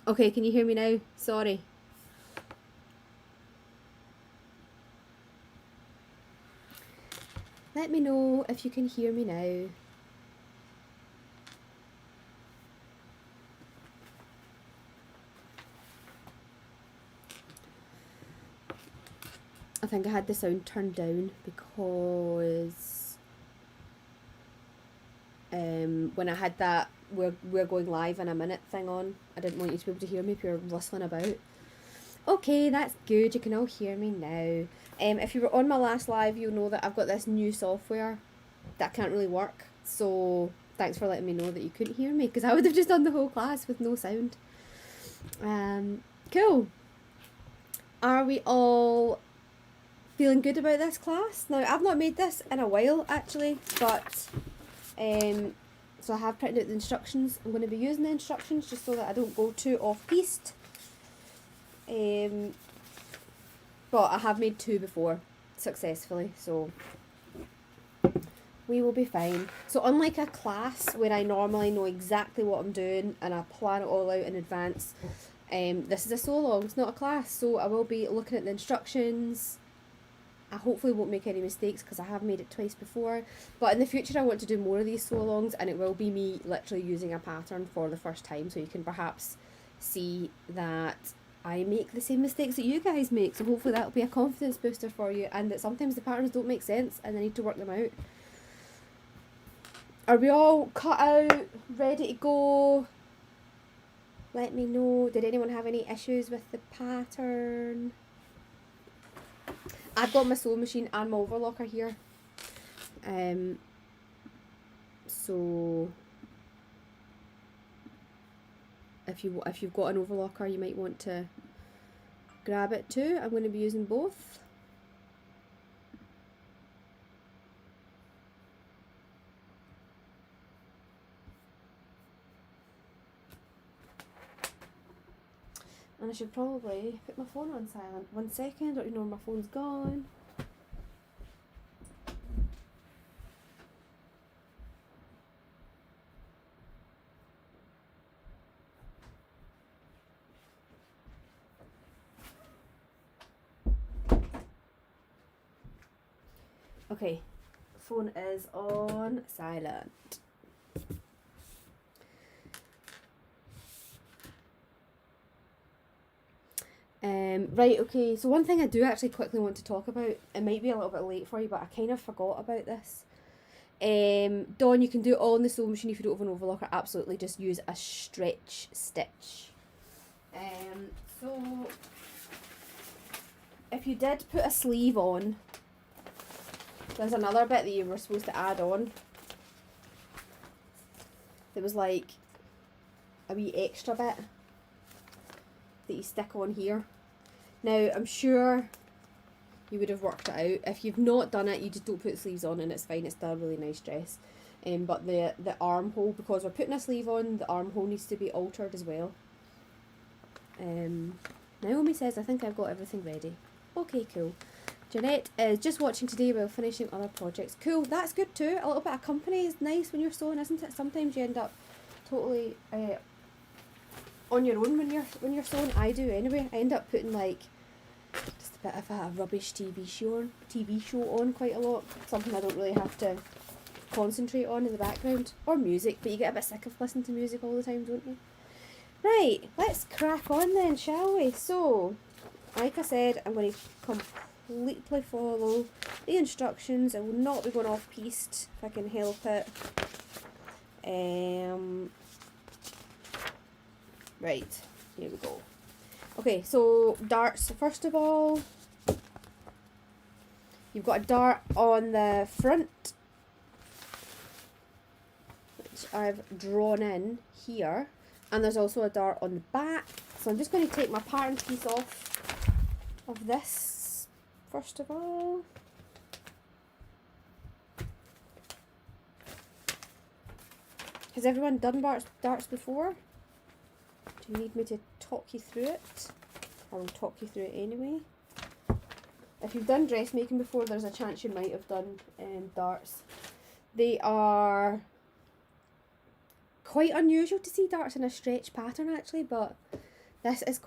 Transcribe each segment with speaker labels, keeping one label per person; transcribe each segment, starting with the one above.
Speaker 1: Okay, can you hear me now? Sorry. Let me know if you can hear me now. I think I had the sound turned down because when I had that we're going live in a minute thing on, I didn't want you to be able to hear me if you're rustling about. Okay, that's good. You can all hear me now. If you were on my last live, you'll know that I've got this new software that can't really work. So thanks for letting me know that you couldn't hear me, because I would have just done the whole class with no sound. Cool. Are we all feeling good about this class? Now, I've not made this in a while actually, but so I have printed out the instructions. I'm going to be using the instructions just so that I don't go too off-piste. But I have made 2 before successfully, so we will be fine. So unlike a class where I normally know exactly what I'm doing and I plan it all out in advance, this is a solo long, it's not a class, so I will be looking at the instructions. I hopefully won't make any mistakes because I have made it twice before, but in the future I want to do more of these solo longs, and it will be me literally using a pattern for the first time, so you can perhaps see that I make the same mistakes that you guys make, so hopefully that'll be a confidence booster for you, and that sometimes the patterns don't make sense and I need to work them out. Are we all cut out, ready to go? Let me know. Did anyone have any issues with the pattern? I've got my sewing machine and my overlocker here. So if you've got an overlocker, you might want to grab it too. I'm going to be using both. And I should probably put my phone on silent. 1 second, I don't know where my phone's gone. Okay, phone is on silent. Right, okay, so one thing I do actually quickly want to talk about, it might be a little bit late for you, but I kind of forgot about this. Dawn, you can do it all in the sewing machine if you don't have an overlocker. Absolutely, just use a stretch stitch. So if you did put a sleeve on, there's another bit that you were supposed to add on. There was like a wee extra bit that you stick on here. Now, I'm sure you would have worked it out. If you've not done it, you just don't put sleeves on and it's fine. It's still a really nice dress. But the armhole, because we're putting a sleeve on, the armhole needs to be altered as well. Naomi says, I think I've got everything ready. Okay, cool. Jeanette is just watching today while finishing other projects. Cool, that's good too. A little bit of company is nice when you're sewing, isn't it? Sometimes you end up totally on your own when you're sewing. I do anyway. I end up putting like just a bit of a rubbish TV show on quite a lot. Something I don't really have to concentrate on in the background, or music. But you get a bit sick of listening to music all the time, don't you? Right, let's crack on then, shall we? So, like I said, I'm going to completely follow the instructions. I will not be going off piste if I can help it. Right, here we go. Okay, so darts. First of all, you've got a dart on the front, which I've drawn in here, and there's also a dart on the back. So I'm just going to take my pattern piece off of this first of all. Has everyone done darts before? Do you need me to talk you through it? I will talk you through it anyway. If you've done dressmaking before, there's a chance you might have done darts. They are quite unusual to see darts in a stretch pattern actually, but This is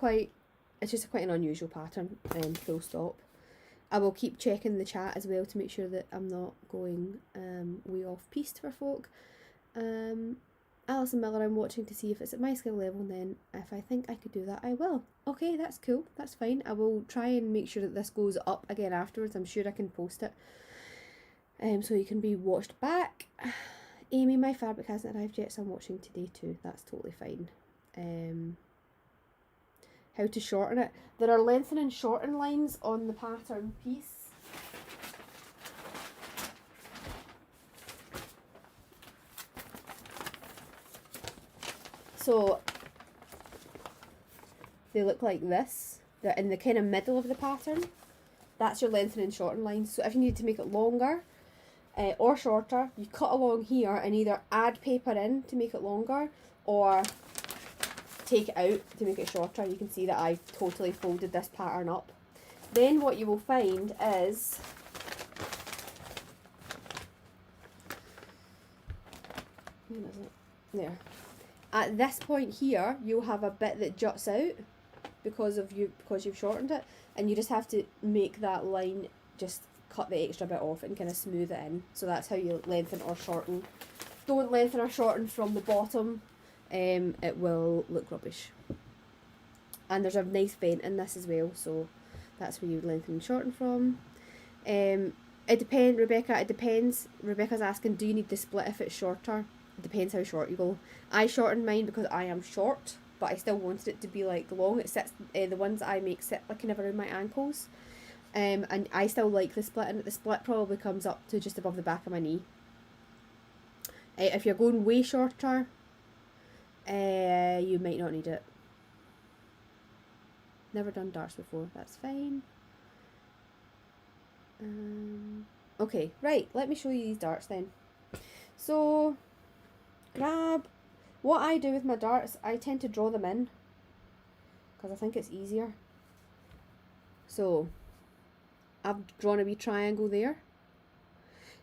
Speaker 1: it's just quite an unusual pattern, full stop. I will keep checking the chat as well to make sure that I'm not going way off piste for folk. Alison Miller, I'm watching to see if it's at my skill level, and then if I think I could do that, I will. Okay, that's cool, that's fine. I will try and make sure that this goes up again afterwards. I'm sure I can post it. So you can be watched back. Amy, my fabric hasn't arrived yet, so I'm watching today too. That's totally fine. How to shorten it. There are lengthen and shorten lines on the pattern piece. So they look like this. They're in the kind of middle of the pattern. That's your lengthen and shorten lines. So if you need to make it longer or shorter, you cut along here and either add paper in to make it longer or take it out to make it shorter. You can see that I've totally folded this pattern up. Then what you will find is there. At this point here, you'll have a bit that juts out because you've shortened it, and you just have to make that line, just cut the extra bit off and kind of smooth it in. So that's how you lengthen or shorten. Don't lengthen or shorten from the bottom. It will look rubbish. And there's a nice vent in this as well, so that's where you lengthen and shorten from. It depends, Rebecca. It depends. Rebecca's asking, do you need to split if it's shorter? It depends how short you go. I shortened mine because I am short, but I still wanted it to be like long. It sits. The ones that I make sit like kind of around my ankles, and I still like the split. And the split probably comes up to just above the back of my knee. If you're going way shorter, you might not need it. Never done darts before. That's fine. Okay, right. Let me show you these darts then. So, grab. What I do with my darts, I tend to draw them in because I think it's easier. So, I've drawn a wee triangle there.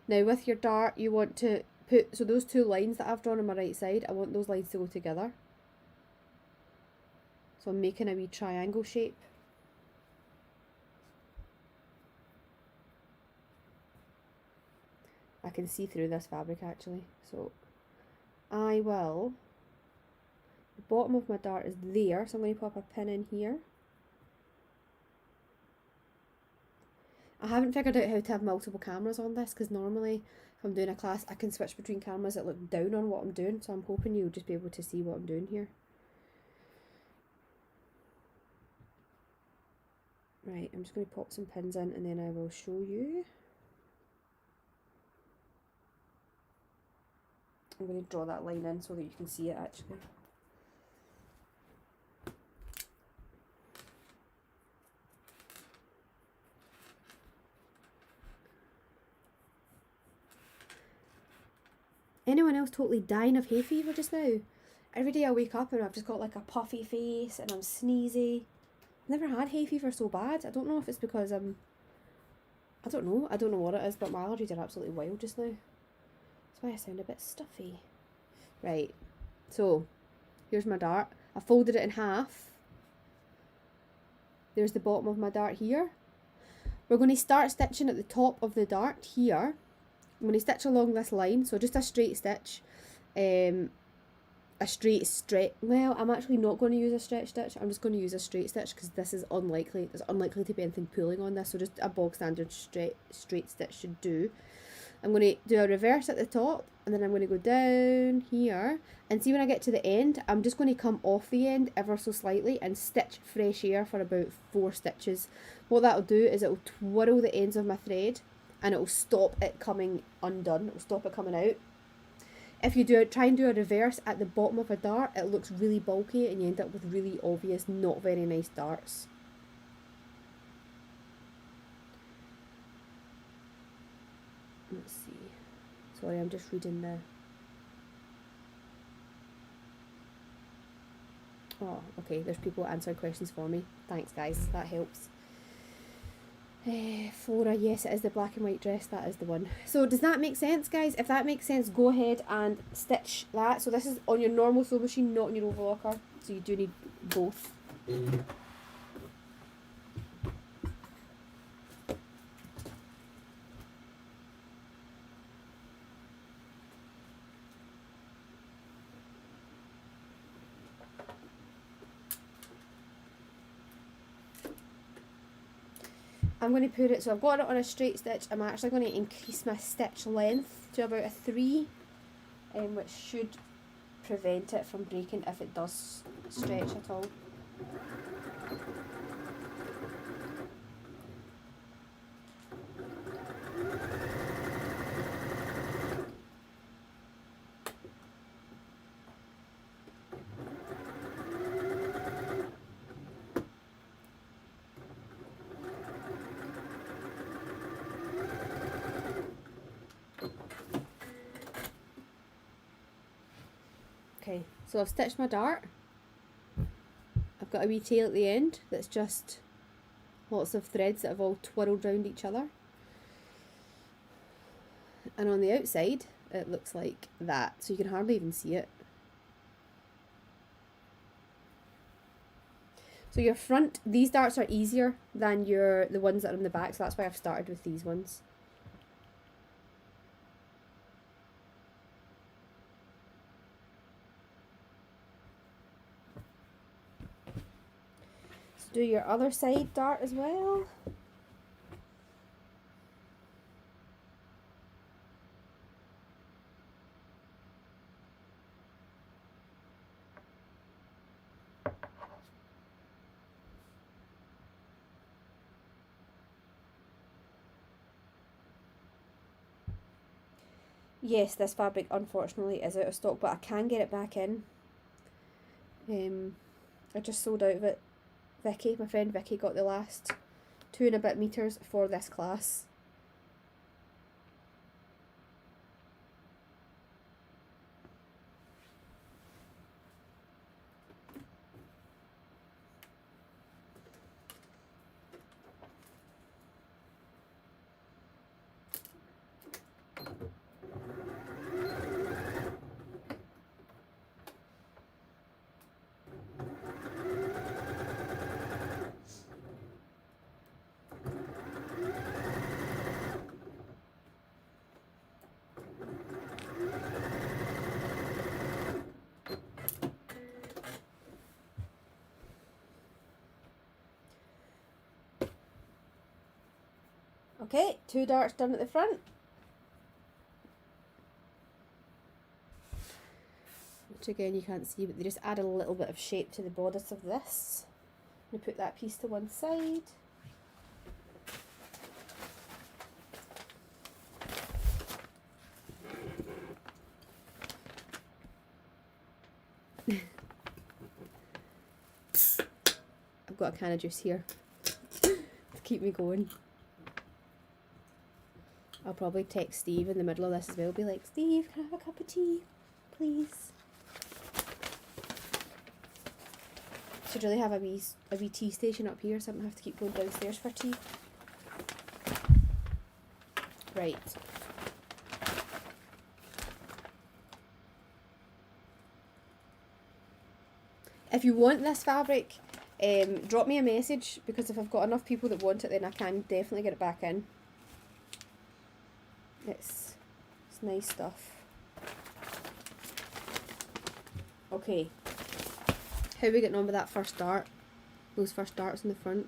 Speaker 1: Now with your dart, you want to put, so those two lines that I've drawn on my right side, I want those lines to go together. So I'm making a wee triangle shape. I can see through this fabric actually, so I will, the bottom of my dart is there, so I'm going to pop a pin in here. I haven't figured out how to have multiple cameras on this, because normally if I'm doing a class I can switch between cameras that look down on what I'm doing, so I'm hoping you'll just be able to see what I'm doing here. Right, I'm just going to pop some pins in and then I will show you. I'm going to draw that line in so that you can see it actually. Anyone else totally dying of hay fever just now? Every day I wake up and I've just got like a puffy face and I'm sneezy. I've never had hay fever so bad. I don't know if it's because I don't know what it is, but my allergies are absolutely wild just now. That's why I sound a bit stuffy. Right, so here's my dart. I folded it in half. There's the bottom of my dart here. We're going to start stitching at the top of the dart here. I'm going to stitch along this line, so just a straight stitch, a straight stretch. Well, I'm actually not going to use a stretch stitch. I'm just going to use a straight stitch because this is unlikely. There's unlikely to be anything pulling on this, so just a bog standard straight stitch should do. I'm going to do a reverse at the top, and then I'm going to go down here, and see when I get to the end, I'm just going to come off the end ever so slightly and stitch fresh air for about 4 stitches. What that'll do is it'll twirl the ends of my thread, and it'll stop it coming undone. It'll stop it coming out. If you try and do a reverse at the bottom of a dart, it looks really bulky and you end up with really obvious, not very nice darts. Let's see. Sorry, I'm just reading the... Oh, okay, there's people answering questions for me. Thanks, guys, that helps. Flora, yes, it is the black and white dress, that is the one. So does that make sense, guys? If that makes sense, go ahead and stitch that. So this is on your normal sewing machine, not on your overlocker, so you do need both. I'm going to put it, so I've got it on a straight stitch. I'm actually going to increase my stitch length to about a 3, which should prevent it from breaking if it does stretch at all. Okay, so I've stitched my dart. I've got a wee tail at the end that's just lots of threads that have all twirled round each other. And on the outside, it looks like that, so you can hardly even see it. So your front, these darts are easier than the ones that are in the back, so that's why I've started with these ones. Do your other side dart as well. Yes, this fabric unfortunately is out of stock, but I can get it back in. I just sold out of it. Vicky, my friend Vicky, got the last 2 and a bit meters for this class. Okay, 2 darts done at the front. Which again you can't see, but they just add a little bit of shape to the bodice of this. I'm going to put that piece to one side. I've got a can of juice here to keep me going. I'll probably text Steve in the middle of this as well, be like, Steve, can I have a cup of tea, please? Should really have a wee tea station up here, so I don't have to keep going downstairs for tea. Right. If you want this fabric, drop me a message, because if I've got enough people that want it, then I can definitely get it back in. It's nice stuff. Okay. How are we getting on with that first dart? Those first darts in the front.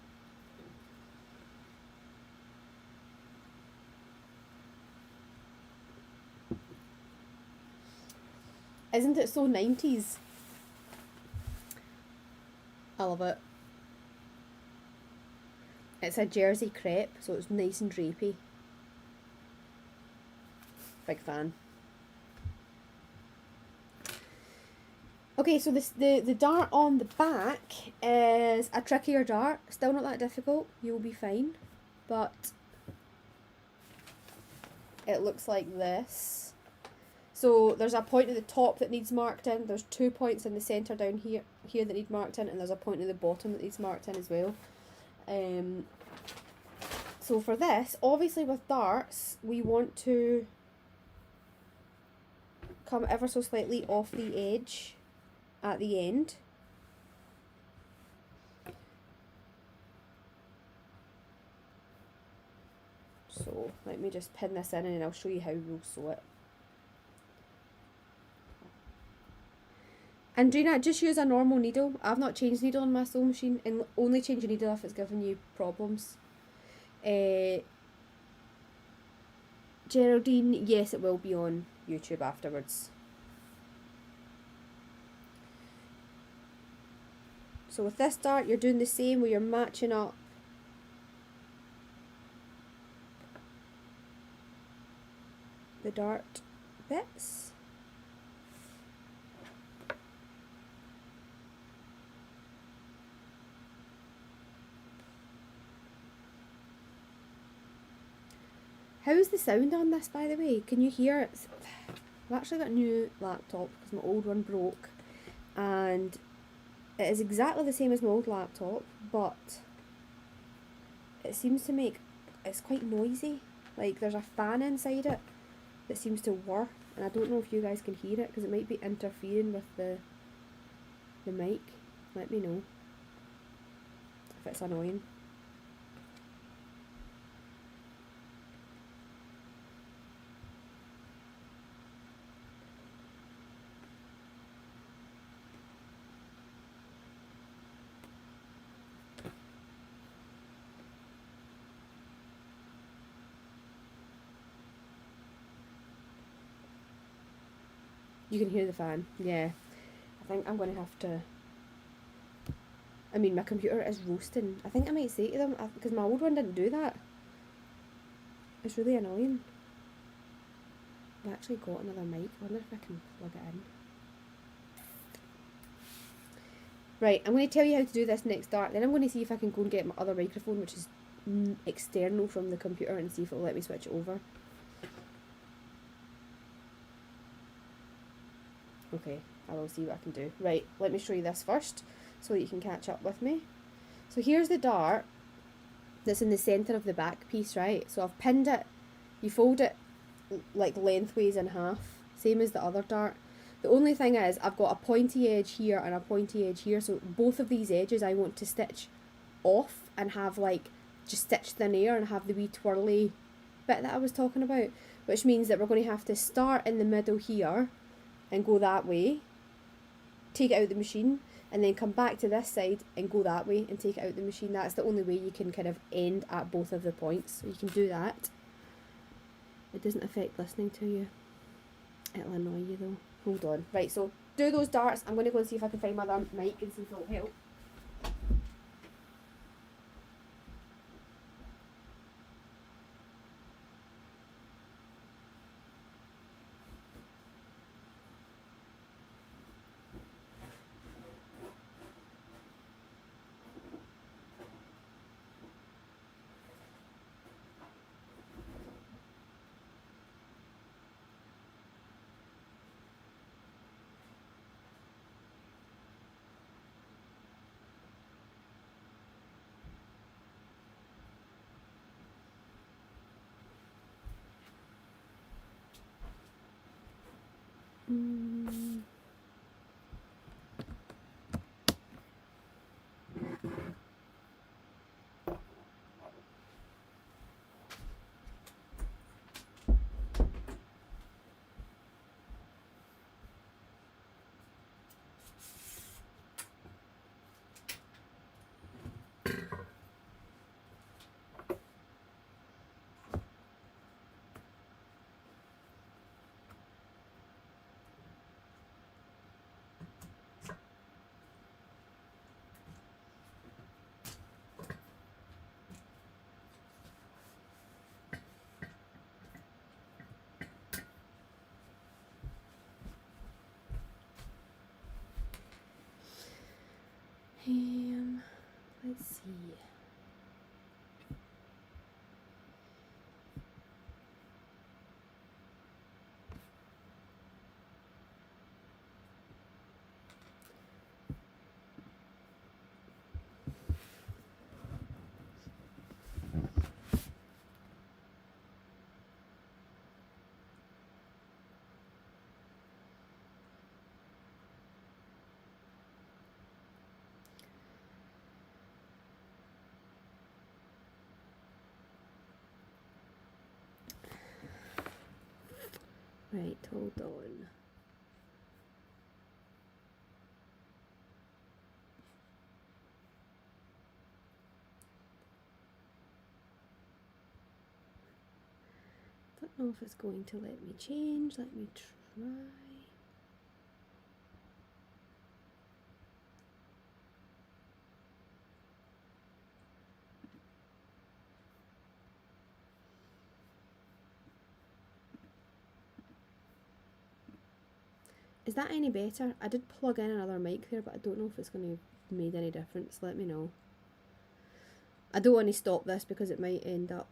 Speaker 1: Isn't it so 90s? I love it. It's a jersey crepe, so it's nice and drapey. Big fan. Okay, so the dart on the back is a trickier dart. Still not that difficult. You'll be fine. But it looks like this. So there's a point at the top that needs marked in. There's 2 points in the centre down here that need marked in, and there's a point at the bottom that needs marked in as well. So for this, obviously with darts, we want to come ever so slightly off the edge at the end. So let me just pin this in and I'll show you how we'll sew it. And do not just use a normal needle. I've not changed needle on my sewing machine, and only change a needle if it's giving you problems. Geraldine, yes, it will be on YouTube afterwards. So with this dart, you're doing the same where you're matching up the dart bits. How's the sound on this, by the way? Can you hear it? I've actually got a new laptop because my old one broke, and it is exactly the same as my old laptop, but it seems to make, it's quite noisy. Like there's a fan inside it that seems to whir, and I don't know if you guys can hear it because it might be interfering with the mic. Let me know if it's annoying. You can hear the fan, yeah. I think I'm going to have to, I mean my computer is roasting. I think I might say to them, because my old one didn't do that. It's really annoying. I've actually got another mic, I wonder if I can plug it in. Right, I'm going to tell you how to do this next dart, then I'm going to see if I can go and get my other microphone, which is external from the computer, and see if it'll let me switch it over. Okay, I will see what I can do. Right, let me show you this first so that you can catch up with me. So here's the dart that's in the centre of the back piece, right? So I've pinned it, you fold it like lengthways in half, same as the other dart. The only thing is I've got a pointy edge here and a pointy edge here, so both of these edges I want to stitch off and have like just stitch thin air and have the wee twirly bit that I was talking about, which means that we're going to have to start in the middle here and go that way, take it out of the machine, and then come back to this side and go that way and take it out of the machine. That's the only way you can kind of end at both of the points. So you can do that. It doesn't affect listening to you. It'll annoy you though. Hold on. Right, so do those darts. I'm going to go and see if I can find my other mic and see if it'll help. Let's see. Right, hold on. Don't know if it's going to let me change. Let me try. Is that any better? I did plug in another mic there, but I don't know if it's going to have made any difference. Let me know. I don't want to stop this because it might end up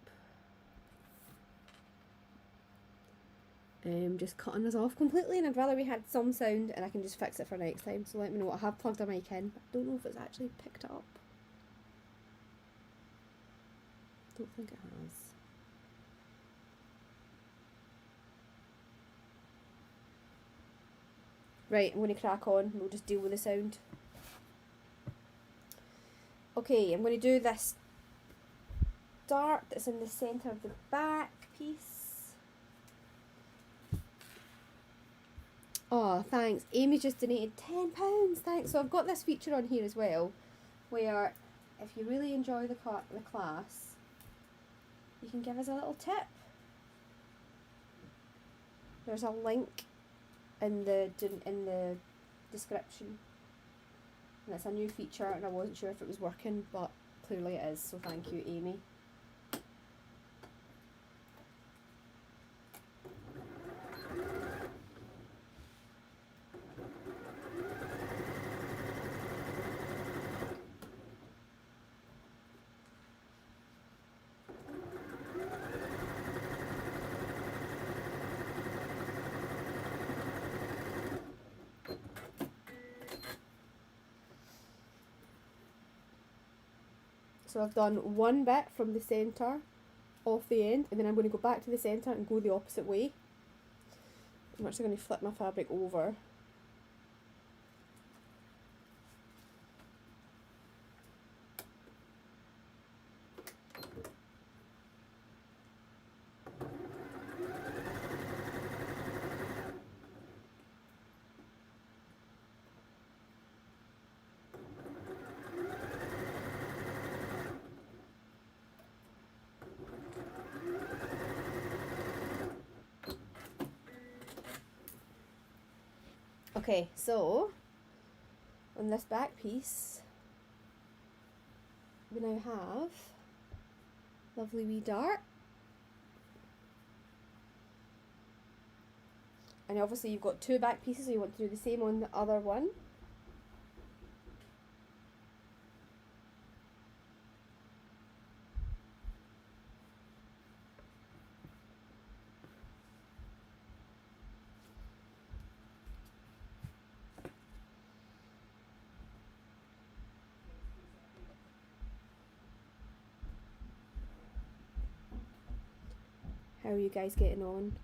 Speaker 1: just cutting us off completely, and I'd rather we had some sound and I can just fix it for next time. So let me know. I have plugged a mic in, but I don't know if it's actually picked it up. Don't think it has. Right, I'm going to crack on. We'll just deal with the sound. Okay, I'm going to do this dart that's in the centre of the back piece. Oh, thanks. Amy just donated £10. Thanks. So I've got this feature on here as well, where if you really enjoy the class, you can give us a little tip. There's a link in the description, and it's a new feature, and I wasn't sure if it was working, but clearly it is, so thank you, Amy. So I've done one bit from the centre off the end, and then I'm going to go back to the centre and go the opposite way. I'm actually going to flip my fabric over. Okay, so on this back piece we now have lovely wee dart, and obviously you've got two back pieces, so you want to do the same on the other one. How are you guys getting on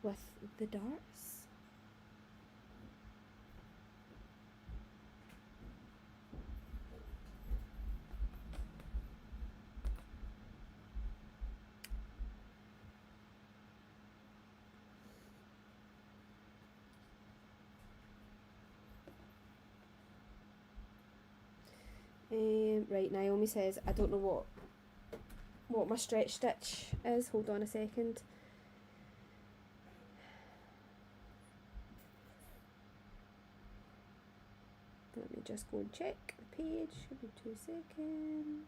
Speaker 1: with the darts? Right, Naomi says, I don't know what my stretch stitch is. Hold on a second. Let me just go and check the page. Give me 2 seconds.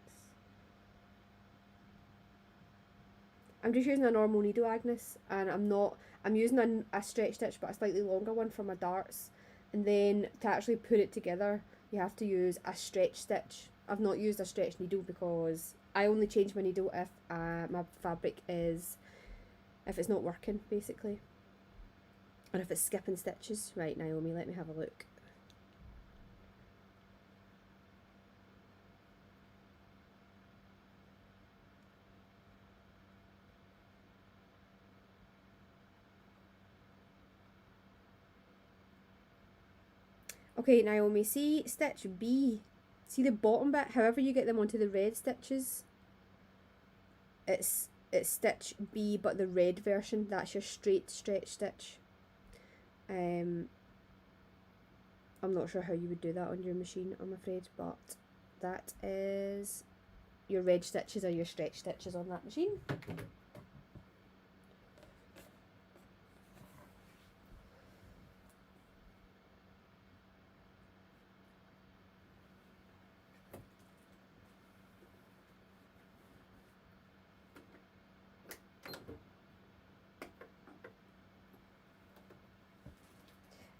Speaker 1: I'm just using a normal needle, Agnes, and I'm using a stretch stitch, but a slightly longer one for my darts. And then to actually put it together, you have to use a stretch stitch. I've not used a stretch needle because I only change my needle if my fabric if it's not working, basically. Or if it's skipping stitches. Right, Naomi, let me have a look. Okay, Naomi, see stitch B. See the bottom bit, however you get them onto the red stitches, it's it's stitch B, but the red version, that's your straight stretch stitch. I'm not sure how you would do that on your machine, I'm afraid, but that is your red stitches are your stretch stitches on that machine.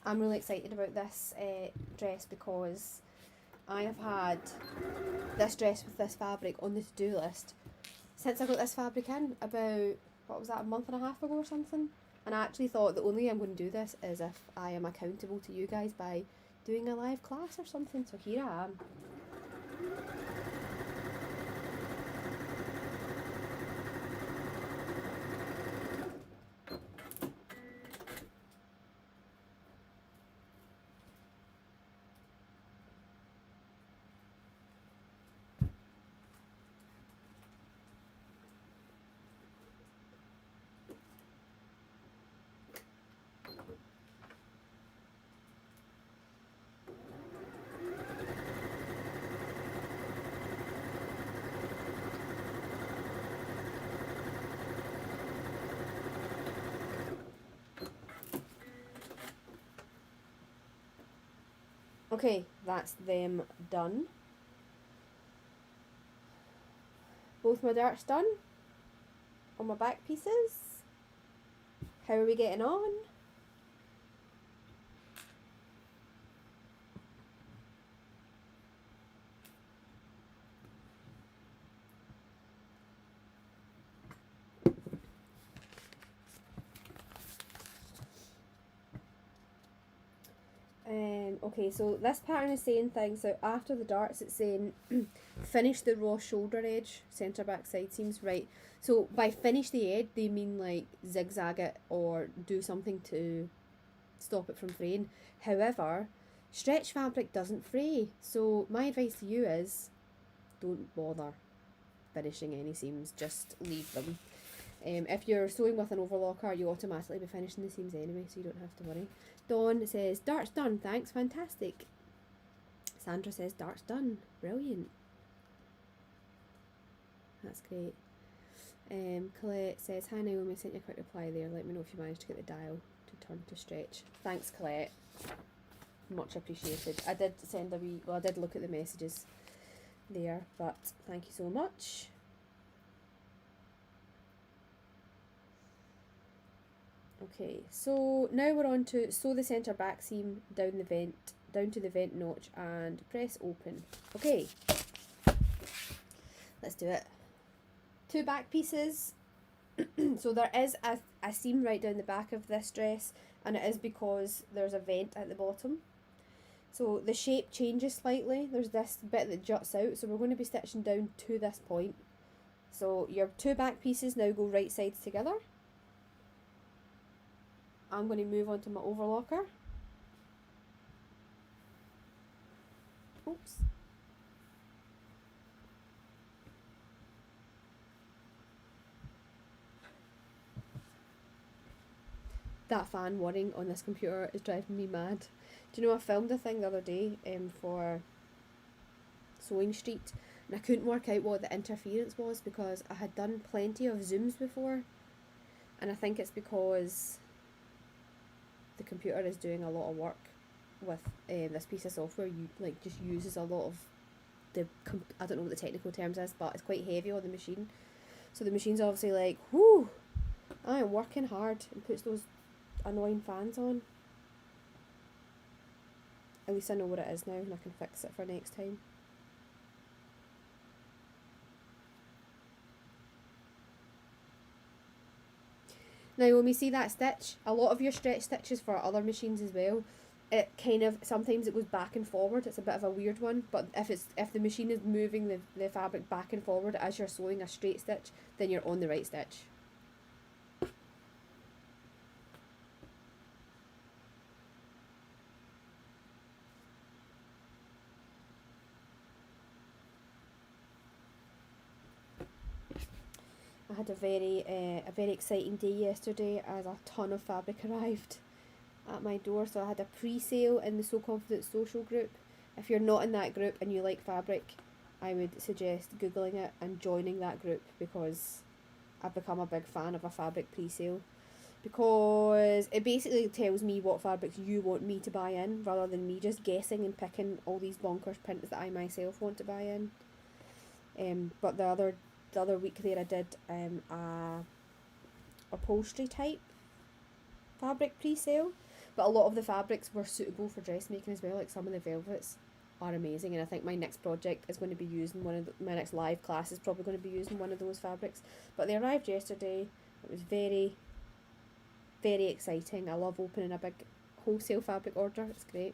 Speaker 1: I'm really excited about this dress because I have had this dress with this fabric on the to-do list since I got this fabric in about, what was that, a month and a half ago or something. And I actually thought the only way I'm going to do this is if I am accountable to you guys by doing a live class or something. So here I am. Okay, that's them done. Both my darts done on my back pieces. How are we getting on? Okay, so this pattern is saying things, so after the darts it's saying finish the raw shoulder edge, centre back side seams, right. So by finish the edge they mean like zigzag it or do something to stop it from fraying. However, stretch fabric doesn't fray, so my advice to you is don't bother finishing any seams, just leave them. If you're sewing with an overlocker, you automatically be finishing the seams anyway, so you don't have to worry. Dawn says, darts done, thanks, fantastic. Sandra says, darts done, brilliant. That's great. Colette says, hi Naomi, sent you a quick reply there, let me know if you managed to get the dial to turn to stretch. Thanks Colette, much appreciated. I did send a wee, well I did look at the messages there, but thank you so much. Okay, so now we're on to sew the centre back seam down to the vent notch and press open. Okay, let's do it. 2 back pieces. So there is a seam right down the back of this dress, and it is because there's a vent at the bottom. So the shape changes slightly. There's this bit that juts out, so we're going to be stitching down to this point. So your 2 back pieces now go right sides together. I'm going to move on to my overlocker. Oops. That fan whirring on this computer is driving me mad. Do you know I filmed a thing the other day for Sewing Street, and I couldn't work out what the interference was because I had done plenty of zooms before, and I think it's because the computer is doing a lot of work with this piece of software. You like just uses a lot of the I don't know what the technical terms is, but it's quite heavy on the machine. So the machine's obviously like, whoo, I am working hard, and puts those annoying fans on. At least I know what it is now and I can fix it for next time. Now when we see that stitch, a lot of your stretch stitches for other machines as well, it kind of, sometimes it goes back and forward. It's a bit of a weird one, but if the machine is moving the fabric back and forward as you're sewing a straight stitch, then you're on the right stitch. I had had a very exciting day yesterday as a ton of fabric arrived at my door. So I had a pre-sale in the So Confident social group. If you're not in that group and you like fabric, I would suggest googling it and joining that group, because I've become a big fan of a fabric pre-sale, because it basically tells me what fabrics you want me to buy in, rather than me just guessing and picking all these bonkers prints that I myself want to buy in. But the other week there I did a upholstery type fabric pre-sale, but a lot of the fabrics were suitable for dressmaking as well. Like some of the velvets are amazing, and I think my next project is going to be using my next live class is probably going to be using one of those fabrics. But they arrived yesterday. It was very, very exciting. I love opening a big wholesale fabric order. It's great.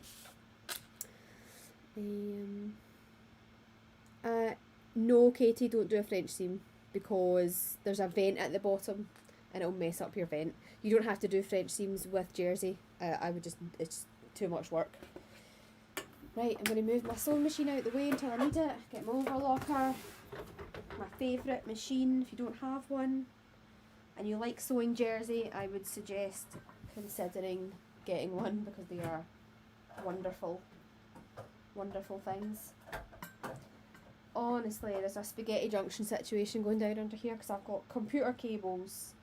Speaker 1: No, Katie, don't do a French seam, because there's a vent at the bottom and it'll mess up your vent. You don't have to do French seams with jersey. It's too much work. Right, I'm going to move my sewing machine out the way until I need it. Get my overlocker, my favourite machine if you don't have one. And you like sewing jersey, I would suggest considering getting one, because they are wonderful, wonderful things. Honestly, there's a spaghetti junction situation going down under here, because I've got computer cables,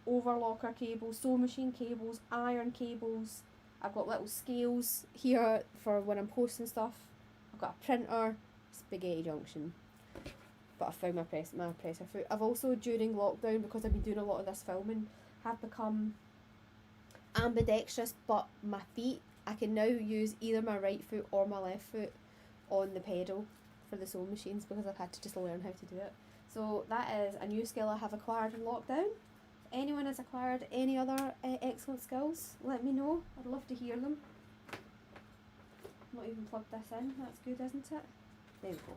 Speaker 1: overlocker cables, sewing machine cables, iron cables. I've got little scales here for when I'm posting stuff. I've got a printer, spaghetti junction. But I found my presser foot. I've also, during lockdown, because I've been doing a lot of this filming, have become ambidextrous, but my feet, I can now use either my right foot or my left foot on the pedal for the sewing machines, because I've had to just learn how to do it. So that is a new skill I have acquired in lockdown. If anyone has acquired any other excellent skills, let me know. I'd love to hear them. Not even plugged this in. That's good, isn't it? There we go.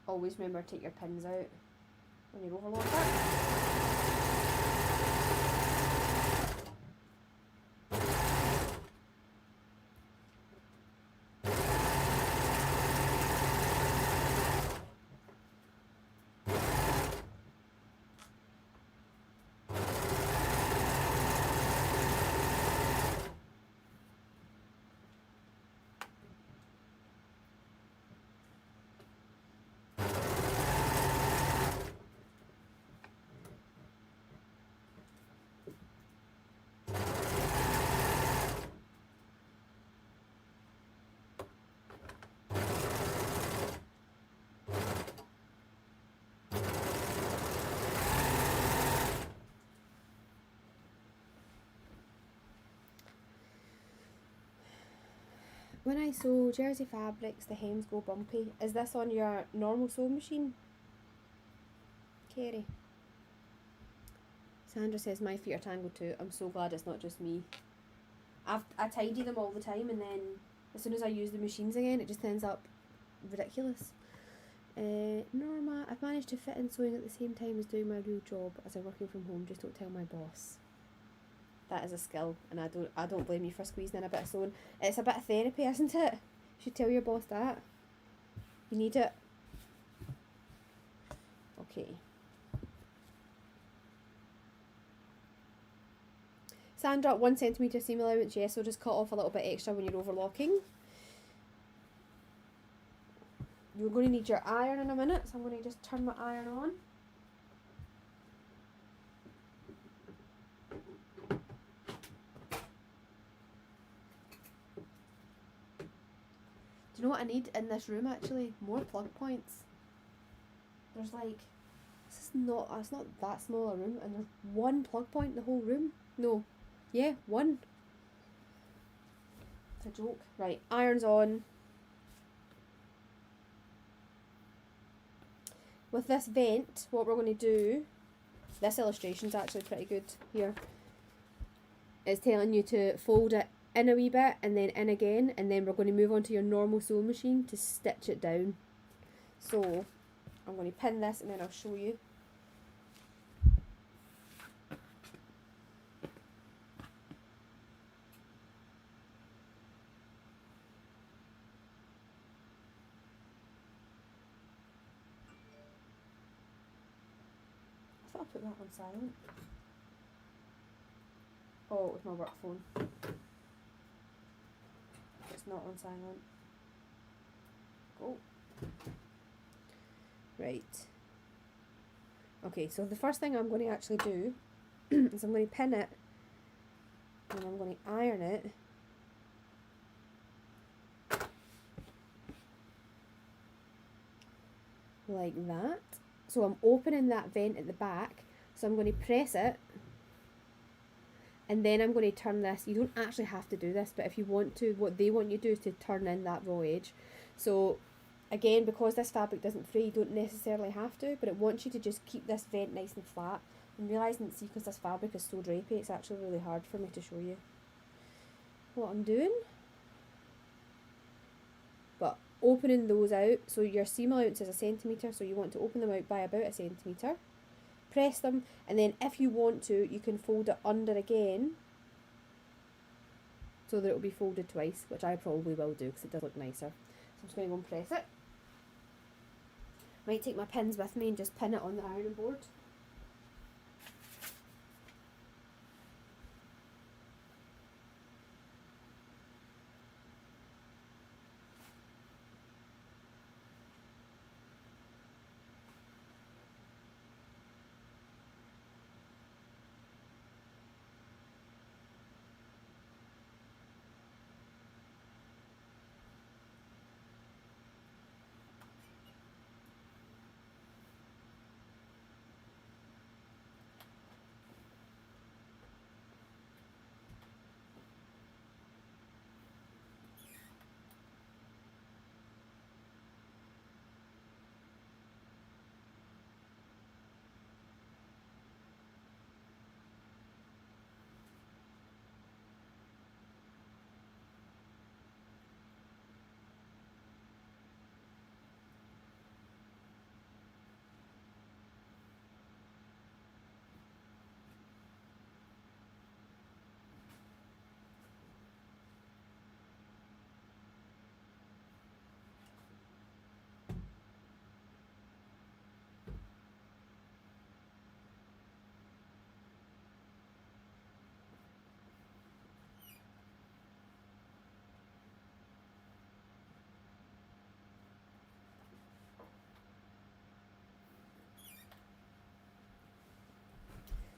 Speaker 1: Always remember to take your pins out when you overlock it. When I sew jersey fabrics, the hems go bumpy. Is this on your normal sewing machine, Kerry? Sandra says my feet are tangled too. I'm so glad it's not just me. I tidy them all the time, and then as soon as I use the machines again, it just ends up ridiculous. Norma, I've managed to fit in sewing at the same time as doing my real job as I'm working from home. Just don't tell my boss. That is a skill, and I don't blame you for squeezing in a bit of sewing. It's a bit of therapy, isn't it? You should tell your boss that. You need it. Okay. Sandra, 1 centimetre seam allowance, yes, so just cut off a little bit extra when you're overlocking. You're going to need your iron in a minute, so I'm going to just turn my iron on. Do you know what I need in this room actually? More plug points. There's like, it's not that small a room, and there's one plug point in the whole room. No. Yeah, one. It's a joke. Right, iron's on. With this vent, what we're going to do, this illustration's actually pretty good here. It's telling you to fold it in a wee bit and then in again, and then we're going to move on to your normal sewing machine to stitch it down. So I'm going to pin this and then I'll show you. thought I put that on silent. Oh, it was my work phone. It's not on silent. Go. Right. Okay, so the first thing I'm going to actually do is I'm going to pin it and I'm going to iron it like that. So I'm opening that vent at the back, so I'm going to press it and then I'm going to turn this. You don't actually have to do this, but if you want to, what they want you to do is to turn in that raw edge. So again, because this fabric doesn't fray, you don't necessarily have to, but it wants you to just keep this vent nice and flat. I'm realising, see, because this fabric is so drapey, it's actually really hard for me to show you what I'm doing. But opening those out, so your seam allowance is 1 centimetre, so you want to open them out by about 1 centimetre. Press them, and then if you want to, you can fold it under again, so that it will be folded twice, which I probably will do because it does look nicer. So I'm just going to go and press it. Might take my pins with me and just pin it on the ironing board.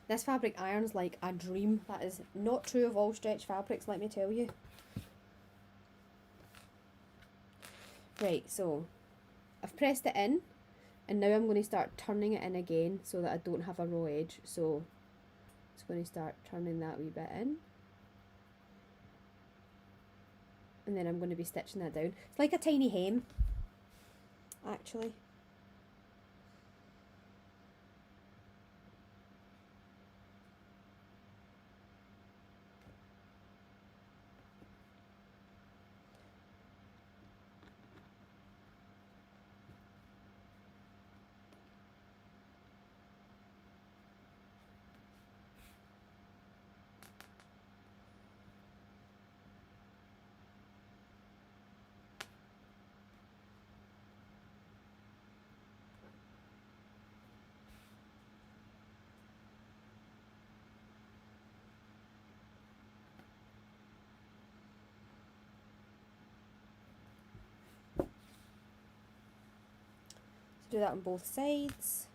Speaker 1: This fabric irons like a dream. That is not true of all stretch fabrics, let me tell you. Right, so I've pressed it in, and now I'm going to start turning it in again so that I don't have a raw edge. So it's going to start turning that wee bit in, and then I'm going to be stitching that down. It's like a tiny hem, actually. Do that on both sides.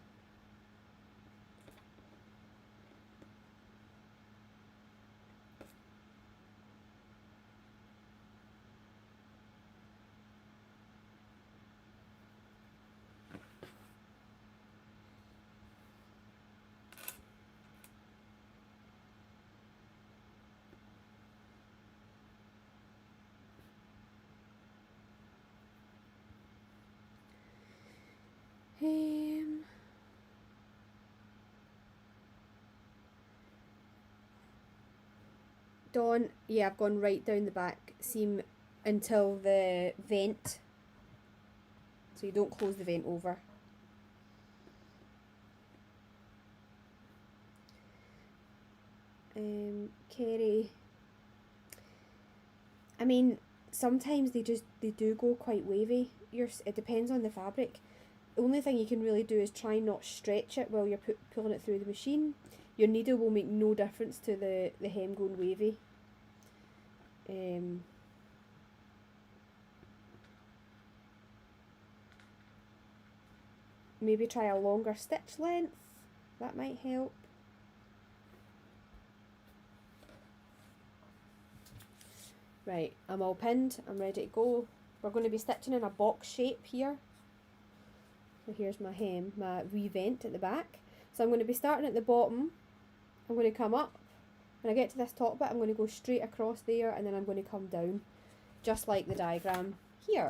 Speaker 1: Dawn, yeah, I've gone right down the back seam until the vent, so you don't close the vent over. Kerry, I mean, sometimes they do go quite wavy. It depends on the fabric. the only thing you can really do is try not stretch it while you're pulling it through the machine. Your needle will make no difference to the hem going wavy. Maybe try a longer stitch length, that might help. Right, I'm all pinned, I'm ready to go. We're going to be stitching in a box shape here. So here's my hem, my wee vent at the back. So I'm going to be starting at the bottom. I'm going to come up. When I get to this top bit, I'm going to go straight across there, and then I'm going to come down, just like the diagram here.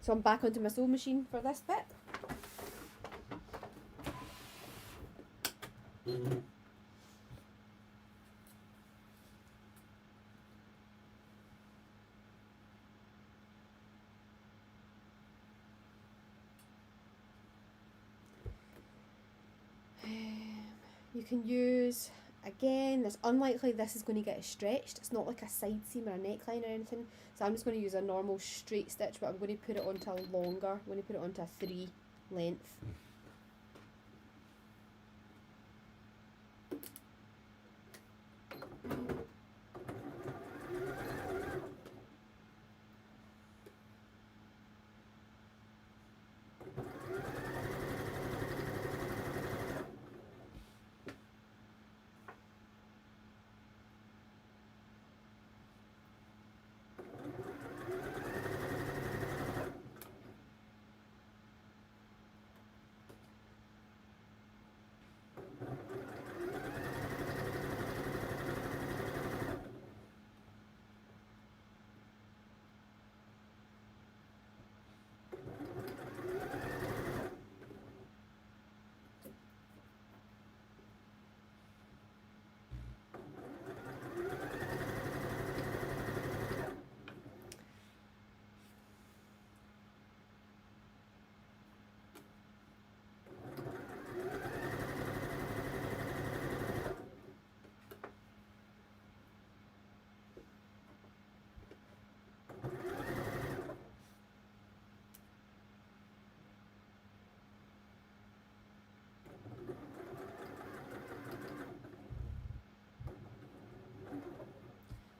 Speaker 1: So I'm back onto my sewing machine for this bit. You can use, again, it's unlikely this is going to get stretched. It's not like a side seam or a neckline or anything. So I'm just going to use a normal straight stitch, but I'm going to put it onto a longer. I'm going to put it onto a 3 length.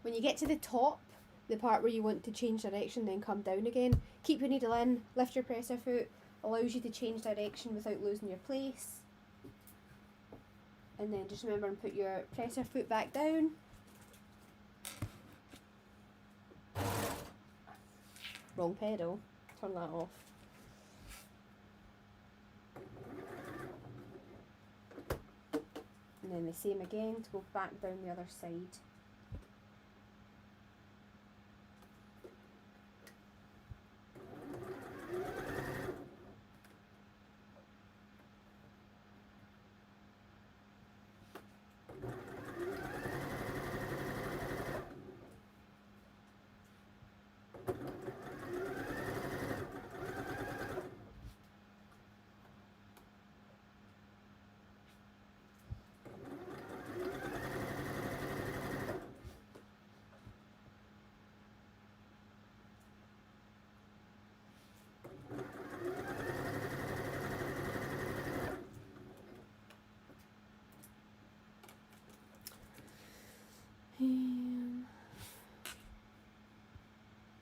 Speaker 1: When you get to the top, the part where you want to change direction, then come down again, keep your needle in, lift your presser foot, allows you to change direction without losing your place. And then just remember and put your presser foot back down. Wrong pedal, turn that off. And then the same again to go back down the other side.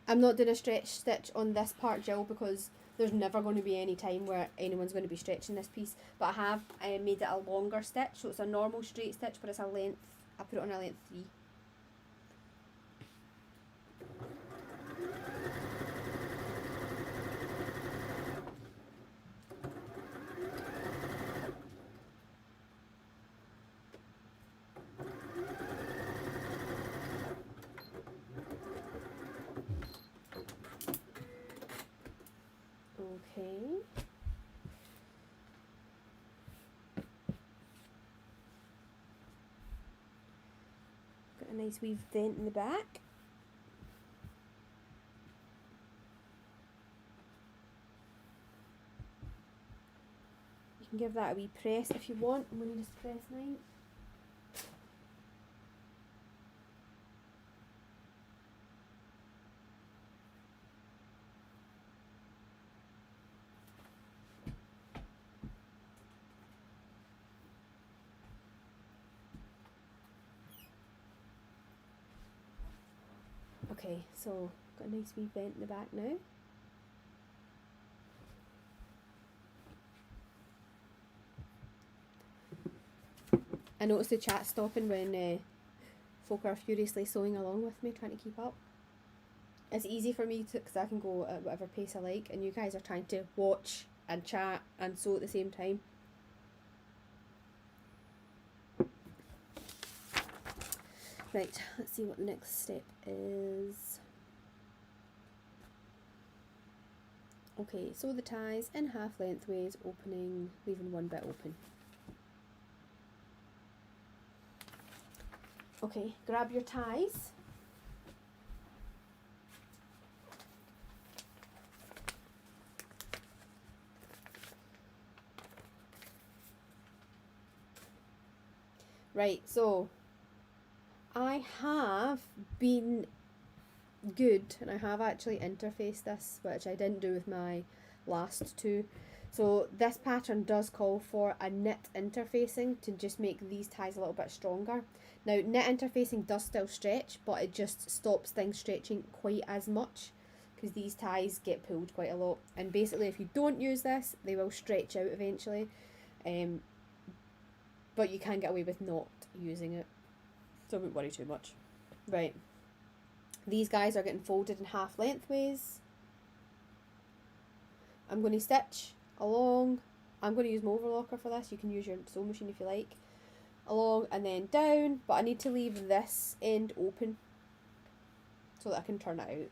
Speaker 1: I'm not doing a stretch stitch on this part, Jill, because there's never going to be any time where anyone's going to be stretching this piece. But I have made it a longer stitch, so it's a normal straight stitch, but it's a length. I put it on a length 3. Okay. Got a nice wee vent in the back. You can give that a wee press if you want. I'm going to just press mine. Okay, so got a nice wee vent in the back now. I noticed the chat stopping when folk are furiously sewing along with me, trying to keep up. It's easy for me to, because I can go at whatever pace I like, and you guys are trying to watch and chat and sew at the same time. Right, let's see what the next step is. Okay, sew the ties in half lengthways, opening, leaving one bit open. Okay, grab your ties. Right, so I have been good, and I have actually interfaced this, which I didn't do with my last two. So this pattern does call for a knit interfacing to just make these ties a little bit stronger. Now knit interfacing does still stretch, but it just stops things stretching quite as much because these ties get pulled quite a lot, and basically if you don't use this they will stretch out eventually, but you can get away with not using it, so I wouldn't worry too much. Right, these guys are getting folded in half lengthways. I'm going to stitch along. I'm going to use my overlocker for this. You can use your sewing machine if you like. Along and then down, but I need to leave this end open so that I can turn it out.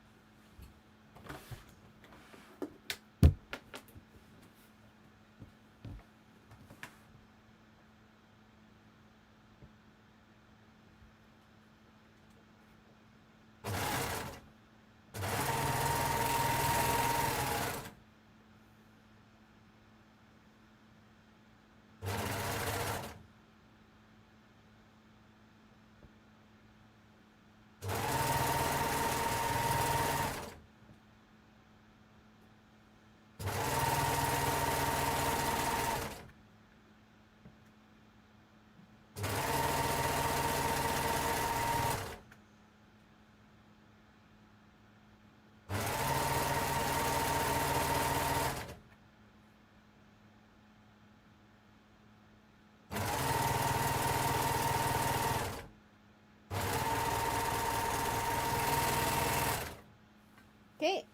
Speaker 1: Okay,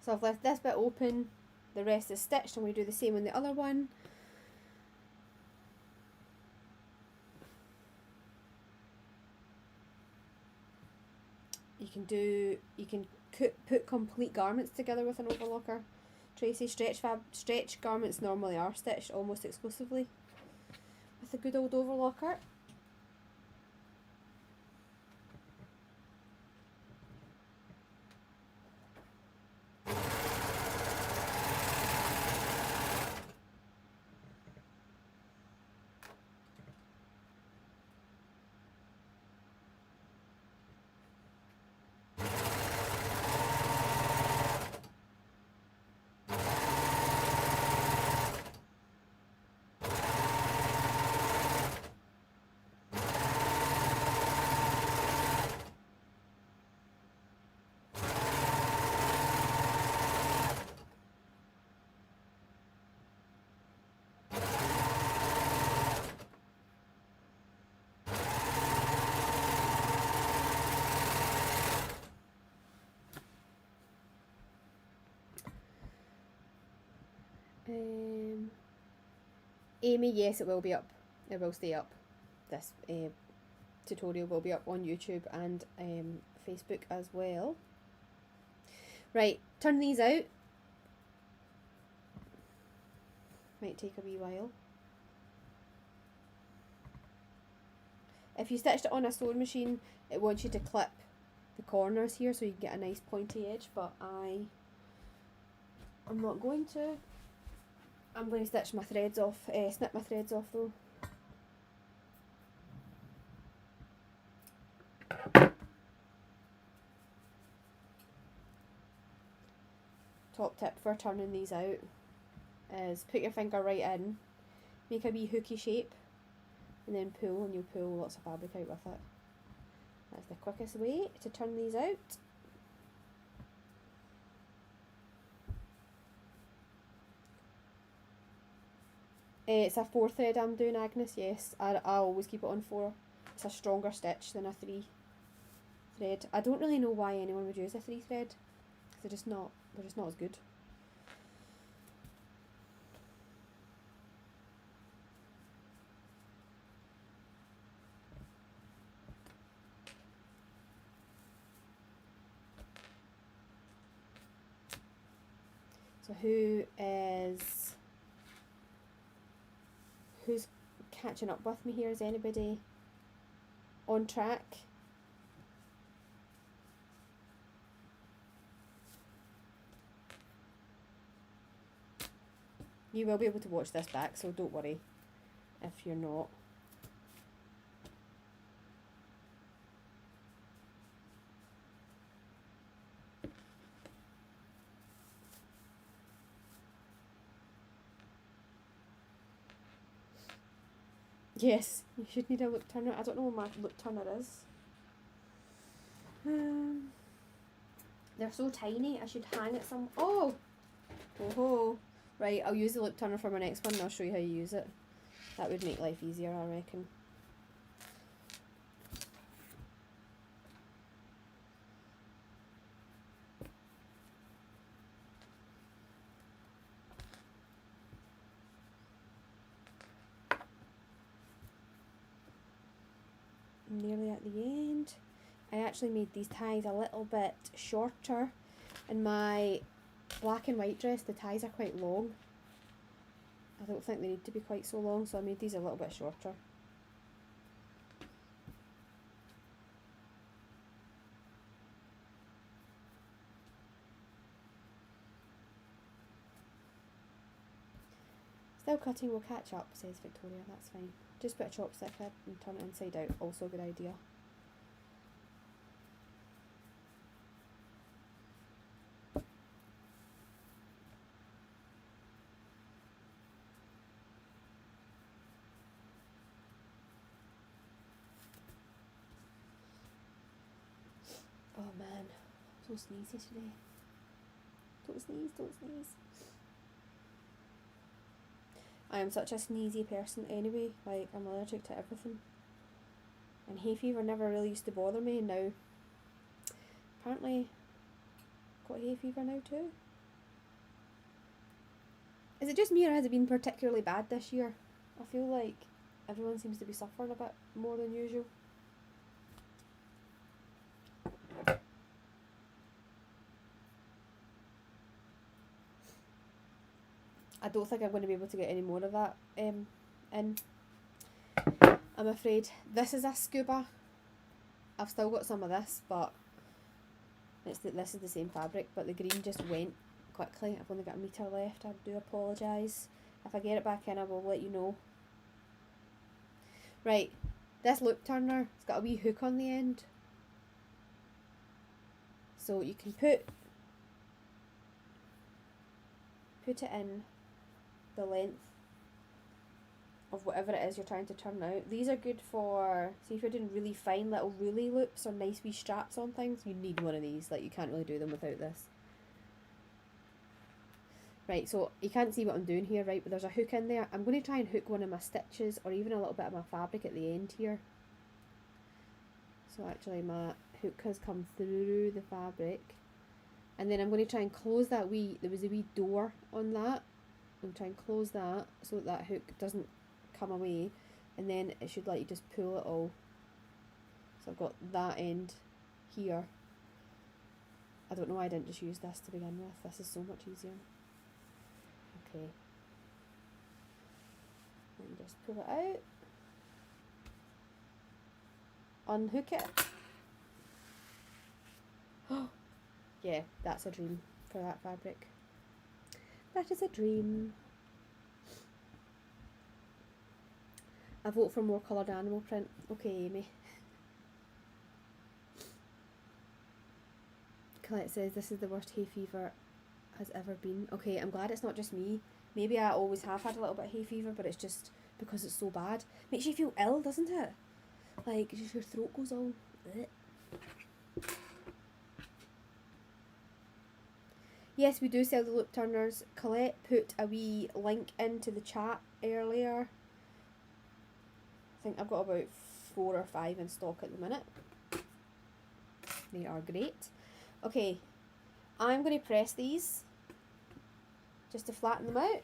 Speaker 1: so I've left this bit open, the rest is stitched. I'm going to do the same on the other one. You can put complete garments together with an overlocker. Tracy, stretch garments normally are stitched almost exclusively with a good old overlocker. Amy, yes, it will be up. It will stay up. This tutorial will be up on YouTube and Facebook as well. Right, turn these out. Might take a wee while. If you stitched it on a sewing machine, it wants you to clip the corners here so you can get a nice pointy edge, but I'm not going to. I'm going to stitch my threads off, snip my threads off though. Top tip for turning these out is put your finger right in, make a wee hooky shape, and then pull, and you'll pull lots of fabric out with it. That's the quickest way to turn these out. It's a 4 thread I'm doing, Agnes, yes. I always keep it on 4. It's a stronger stitch than a 3 thread. I don't really know why anyone would use a 3 thread. They're just not as good. So who's catching up with me here? Is anybody on track? You will be able to watch this back, so don't worry if you're not. Yes, you should need a loop turner. I don't know what my loop turner is. They're so tiny, I should hang it some. Oh! Oh! Right, I'll use the loop turner for my next one and I'll show you how you use it. That would make life easier, I reckon. I'm nearly at the end. I actually made these ties a little bit shorter. In my black and white dress, the ties are quite long. I don't think they need to be quite so long, so I made these a little bit shorter. Still cutting will catch up, says Victoria, that's fine. Just put a chopstick in and turn it inside out, also a good idea. Oh man, I'm so sneezy today. Don't sneeze, don't sneeze. I am such a sneezy person anyway, like I'm allergic to everything. And hay fever never really used to bother me, and now apparently got hay fever now too. Is it just me or has it been particularly bad this year? I feel like everyone seems to be suffering a bit more than usual. I don't think I'm going to be able to get any more of that in. I'm afraid. This is a scuba. I've still got some of this, but this is the same fabric, but the green just went quickly. I've only got a metre left. I do apologise. If I get it back in, I will let you know. Right, this loop turner, it's got a wee hook on the end. So you can put it in the length of whatever it is you're trying to turn out. These are good for, see if you're doing really fine little ruly loops or nice wee straps on things, you need one of these, like you can't really do them without this. Right, so you can't see what I'm doing here, right, but there's a hook in there. I'm going to try and hook one of my stitches or even a little bit of my fabric at the end here. So actually my hook has come through the fabric. And then I'm going to try and close that there was a wee door on that. I'm trying to close that so that hook doesn't come away, and then it should let you just pull it all. So I've got that end here. I don't know why I didn't just use this to begin with. This is so much easier. Okay. And just pull it out. Unhook it. Yeah, that's a dream for that fabric. That is a dream. I vote for more coloured animal print. Okay, Amy. Colette says this is the worst hay fever has ever been. Okay, I'm glad it's not just me. Maybe I always have had a little bit of hay fever, but it's just because it's so bad. Makes you feel ill, doesn't it? Like, just your throat goes all bleh. Yes, we do sell the loop turners. Colette put a wee link into the chat earlier. I think I've got about 4 or 5 in stock at the minute. They are great. Okay, I'm going to press these just to flatten them out.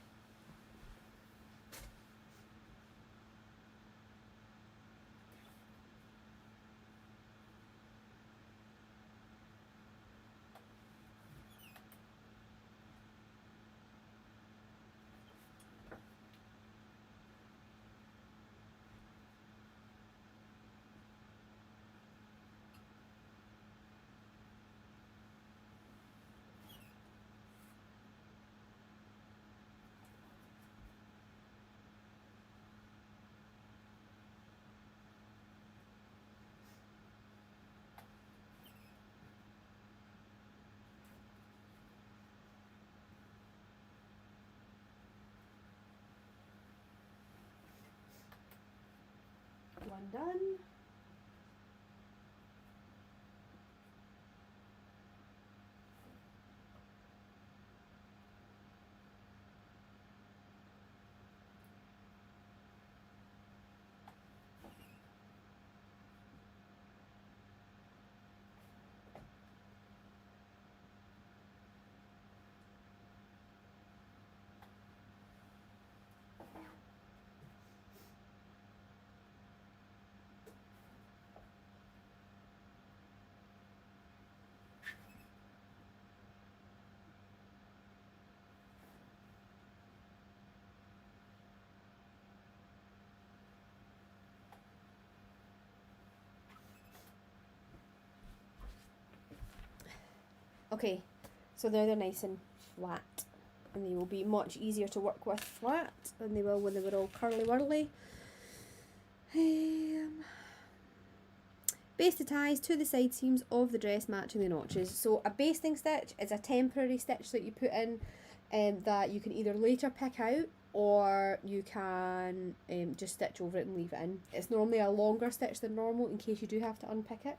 Speaker 1: One done. Okay, so now they're nice and flat, and they will be much easier to work with flat than they will when they were all curly whirly. Baste the ties to the side seams of the dress matching the notches. So a basting stitch is a temporary stitch that you put in that you can either later pick out, or you can just stitch over it and leave it in. It's normally a longer stitch than normal in case you do have to unpick it.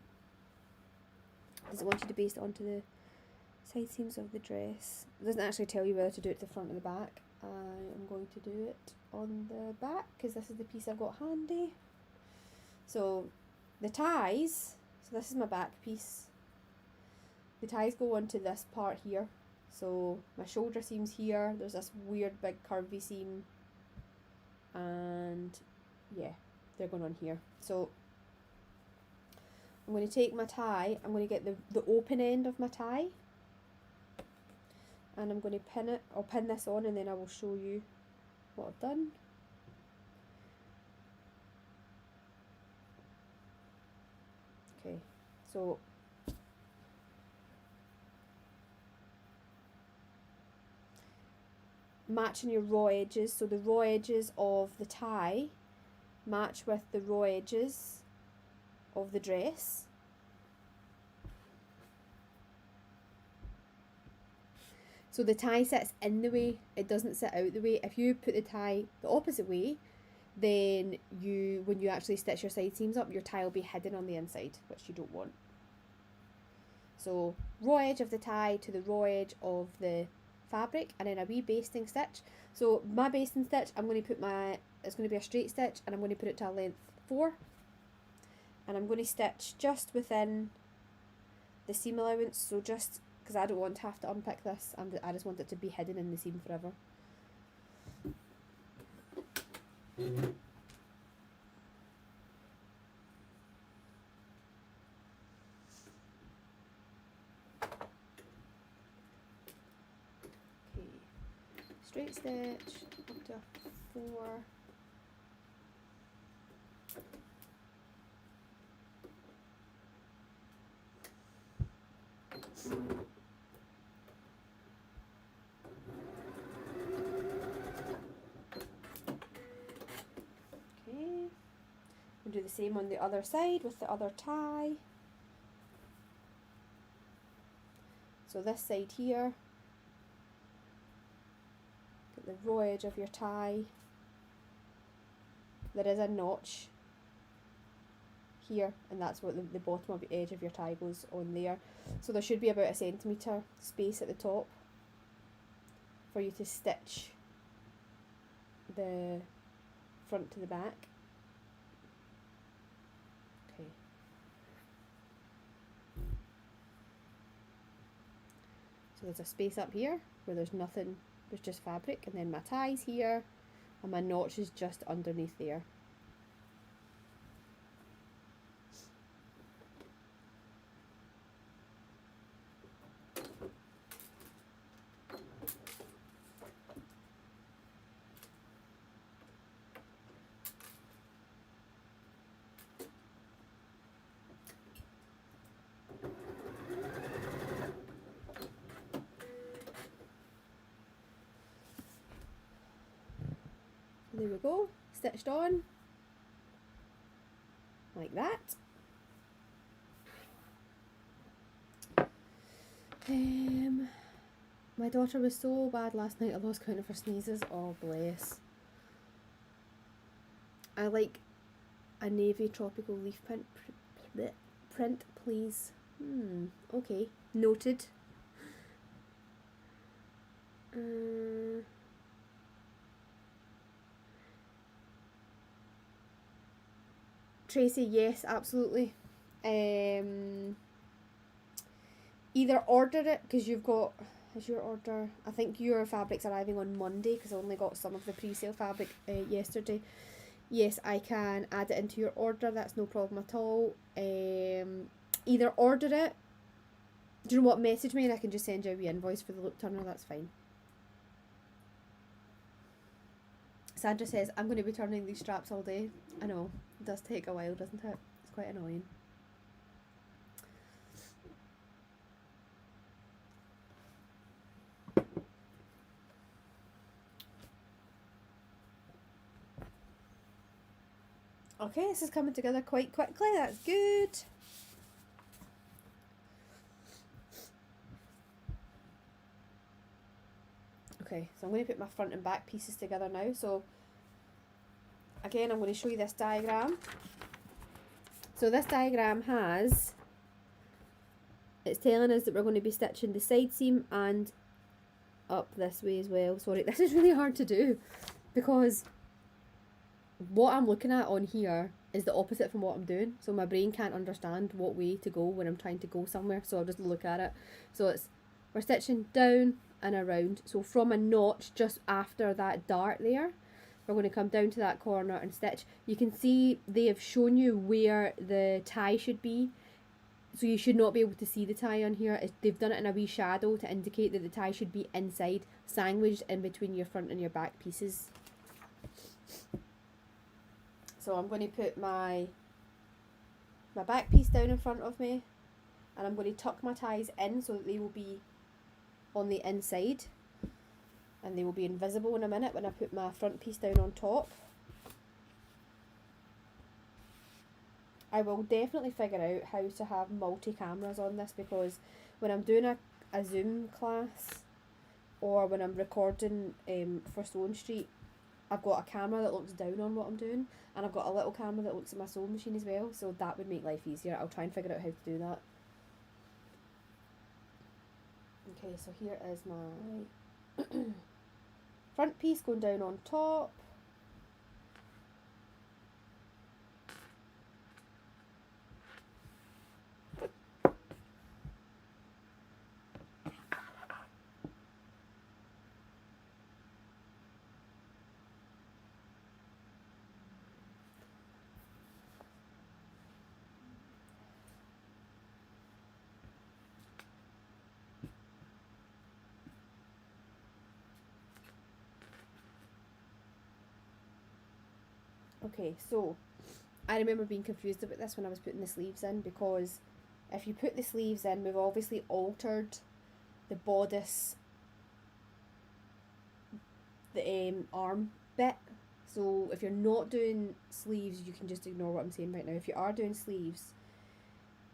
Speaker 1: Does it want you to baste it onto the side seams of the dress? It doesn't actually tell you whether to do it to the front or the back. I'm going to do it on the back because this is the piece I've got handy. So the ties, so this is my back piece. The ties go onto this part here. So my shoulder seam's here, there's this weird big curvy seam, and yeah, they're going on here. So I'm going to take my tie, I'm going to get the open end of my tie, and I'm going to pin it. I'll pin this on and then I will show you what I've done. Okay, so matching your raw edges, so the raw edges of the tie match with the raw edges of the dress. So the tie sits in the way, it doesn't sit out the way. If you put the tie the opposite way, then when you actually stitch your side seams up, your tie will be hidden on the inside, which you don't want. So raw edge of the tie to the raw edge of the fabric, and then a wee basting stitch. So my basting stitch, I'm going to put it's going to be a straight stitch, and I'm going to put it to a length 4, and I'm going to stitch just within the seam allowance, so just because I don't want to have to unpick this, I just want it to be hidden in the seam forever. Okay, straight stitch up to a 4. Do the same on the other side with the other tie. So this side here, get the raw edge of your tie. There is a notch here, and that's what the bottom of the edge of your tie goes on there. So there should be about 1 centimetre space at the top for you to stitch the front to the back. Okay. So there's a space up here where there's nothing, there's just fabric, and then my tie's here, and my notch is just underneath there. There we go, stitched on, like that. My daughter was so bad last night, I lost count of her sneezes. Oh bless. I like a navy tropical leaf print, please. Okay, noted. Tracy, yes, absolutely. Either order it, because you've got, is your order, I think your fabric's arriving on Monday, because I only got some of the pre-sale fabric yesterday. Yes, I can add it into your order, that's no problem at all. Either order it, do you know what, message me and I can just send you a wee invoice for the loop turner, that's fine. Sandra says, I'm going to be turning these straps all day. I know, it does take a while, doesn't it? It's quite annoying. Okay, this is coming together quite quickly, that's good. Okay, so I'm going to put my front and back pieces together now. So again, I'm going to show you this diagram. So this diagram has, it's telling us that we're going to be stitching the side seam and up this way as well. Sorry, this is really hard to do because what I'm looking at on here is the opposite from what I'm doing. So my brain can't understand what way to go when I'm trying to go somewhere. So I'll just look at it. So it's, we're stitching down and around. So from a notch just after that dart there, we're going to come down to that corner and stitch. You can see they have shown you where the tie should be. So you should not be able to see the tie on here. They've done it in a wee shadow to indicate that the tie should be inside, sandwiched in between your front and your back pieces. So I'm going to put my back piece down in front of me, and I'm going to tuck my ties in so that they will be on the inside, and they will be invisible in a minute when I put my front piece down on top. I will definitely figure out how to have multi-cameras on this, because when I'm doing a Zoom class or when I'm recording for Sewing Street, I've got a camera that looks down on what I'm doing, and I've got a little camera that looks at my sewing machine as well, so that would make life easier. I'll try and figure out how to do that. Okay, so here is my front piece going down on top. Okay, so I remember being confused about this when I was putting the sleeves in, because if you put the sleeves in, we've obviously altered the bodice, the arm bit. So if you're not doing sleeves, you can just ignore what I'm saying right now. If you are doing sleeves,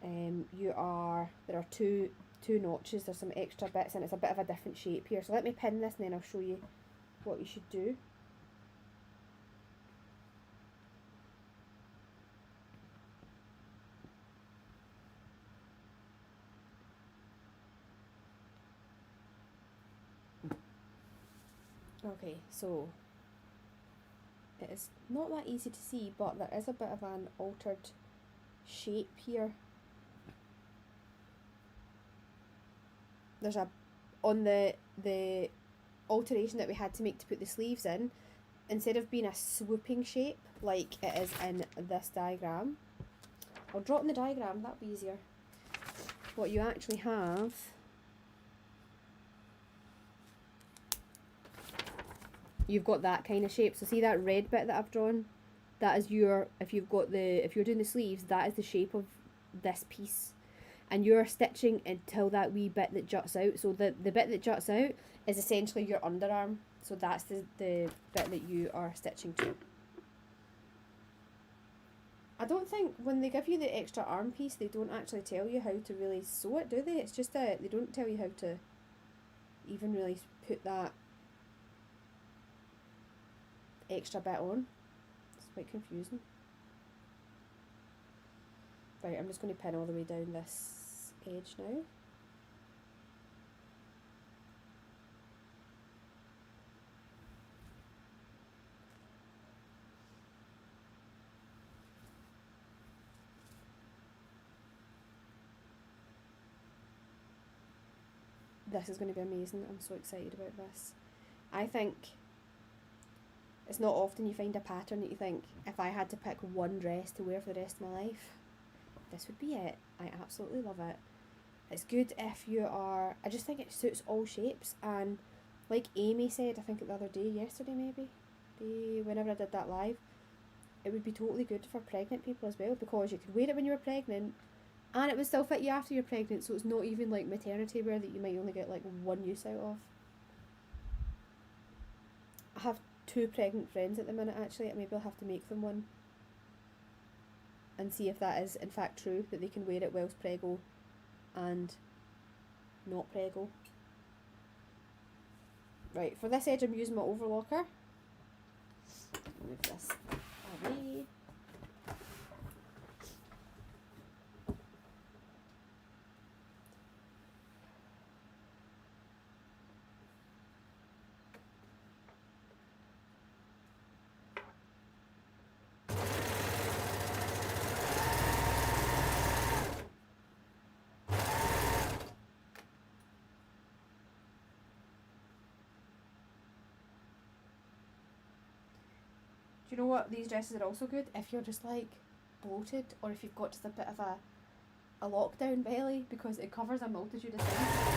Speaker 1: there are two notches, there's some extra bits, and it's a bit of a different shape here. So let me pin this and then I'll show you what you should do. Okay, so it is not that easy to see, but there is a bit of an altered shape here. There's on the alteration that we had to make to put the sleeves in, instead of being a swooping shape like it is in this diagram, I'll draw it in the diagram, that'll be easier. What you actually have you've got that kind of shape. So see that red bit that I've drawn? That is your, if you're doing the sleeves, that is the shape of this piece. And you're stitching until that wee bit that juts out. So the bit that juts out is essentially your underarm. So that's the bit that you are stitching to. I don't think when they give you the extra arm piece, they don't actually tell you how to really sew it, do they? It's just that they don't tell you how to even really put that extra bit on. It's quite confusing. Right, I'm just going to pin all the way down this edge now. This is going to be amazing. I'm so excited about this. I think it's not often you find a pattern that you think, if I had to pick one dress to wear for the rest of my life, this would be it. I absolutely love it. It's good if you are, I just think it suits all shapes, and like Amy said, I think the other day, yesterday maybe, whenever I did that live, it would be totally good for pregnant people as well, because you could wear it when you were pregnant and it would still fit you after you're pregnant, so it's not even like maternity wear that you might only get like one use out of. I have 2 pregnant friends at the minute actually, maybe I'll have to make them one and see if that is in fact true, that they can wear it whilst preggo and not preggo. Right, for this edge I'm using my overlocker. Move this away. Do you know what? These dresses are also good if you're just like bloated, or if you've got just a bit of a lockdown belly, because it covers a multitude of things.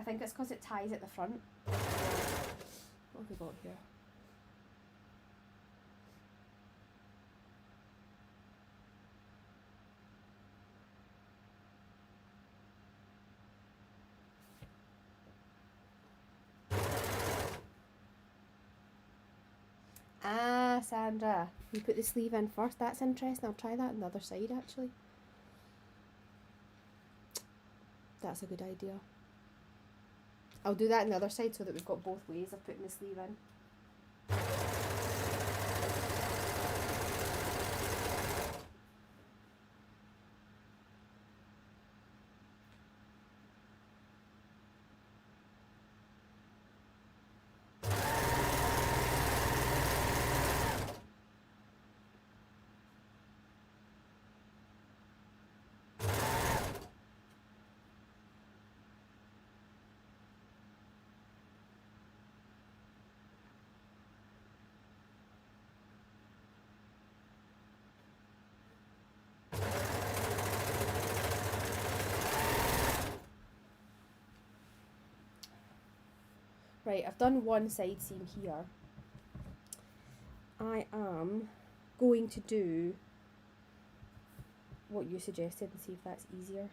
Speaker 1: I think it's because it ties at the front. What have we got here? Ah, Sandra, you put the sleeve in first. That's interesting. I'll try that on the other side actually. That's a good idea. I'll do that on the other side so that we've got both ways of putting the sleeve in. Right, I've done one side seam here. I am going to do what you suggested and see if that's easier.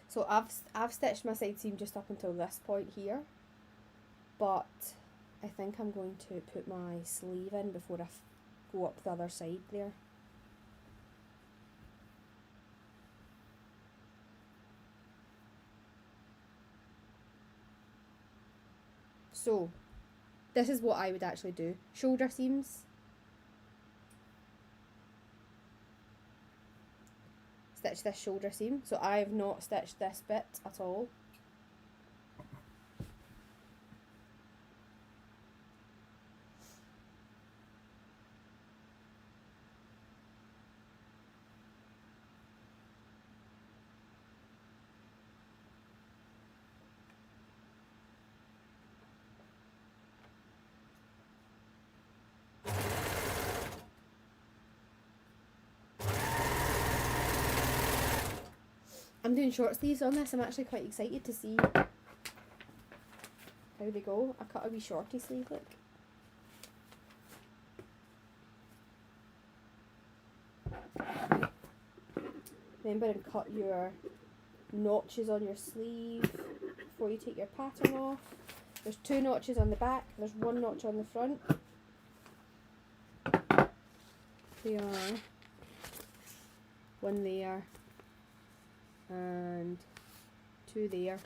Speaker 1: So I've stitched my side seam just up until this point here, but I think I'm going to put my sleeve in before I go up the other side there. So this is what I would actually do. Shoulder seams, stitch this shoulder seam. So I have not stitched this bit at all. I'm doing short sleeves on this. I'm actually quite excited to see how they go. I cut a wee shorty sleeve, look. Remember and cut your notches on your sleeve before you take your pattern off. There's 2 notches on the back, there's 1 notch on the front. There, 1 there, and 2 there.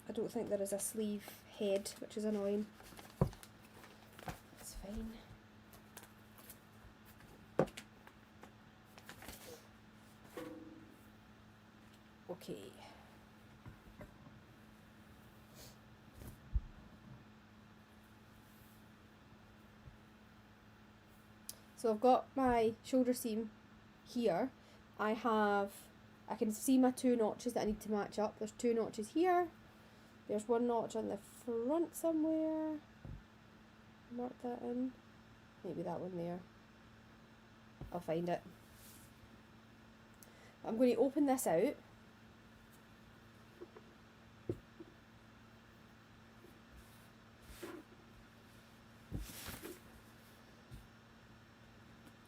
Speaker 1: I don't think there is a sleeve head, which is annoying. It's fine. Okay. So I've got my shoulder seam here. I can see my 2 notches that I need to match up. There's 2 notches here. There's 1 notch on the front somewhere. Mark that in. Maybe that one there. I'll find it. I'm going to open this out.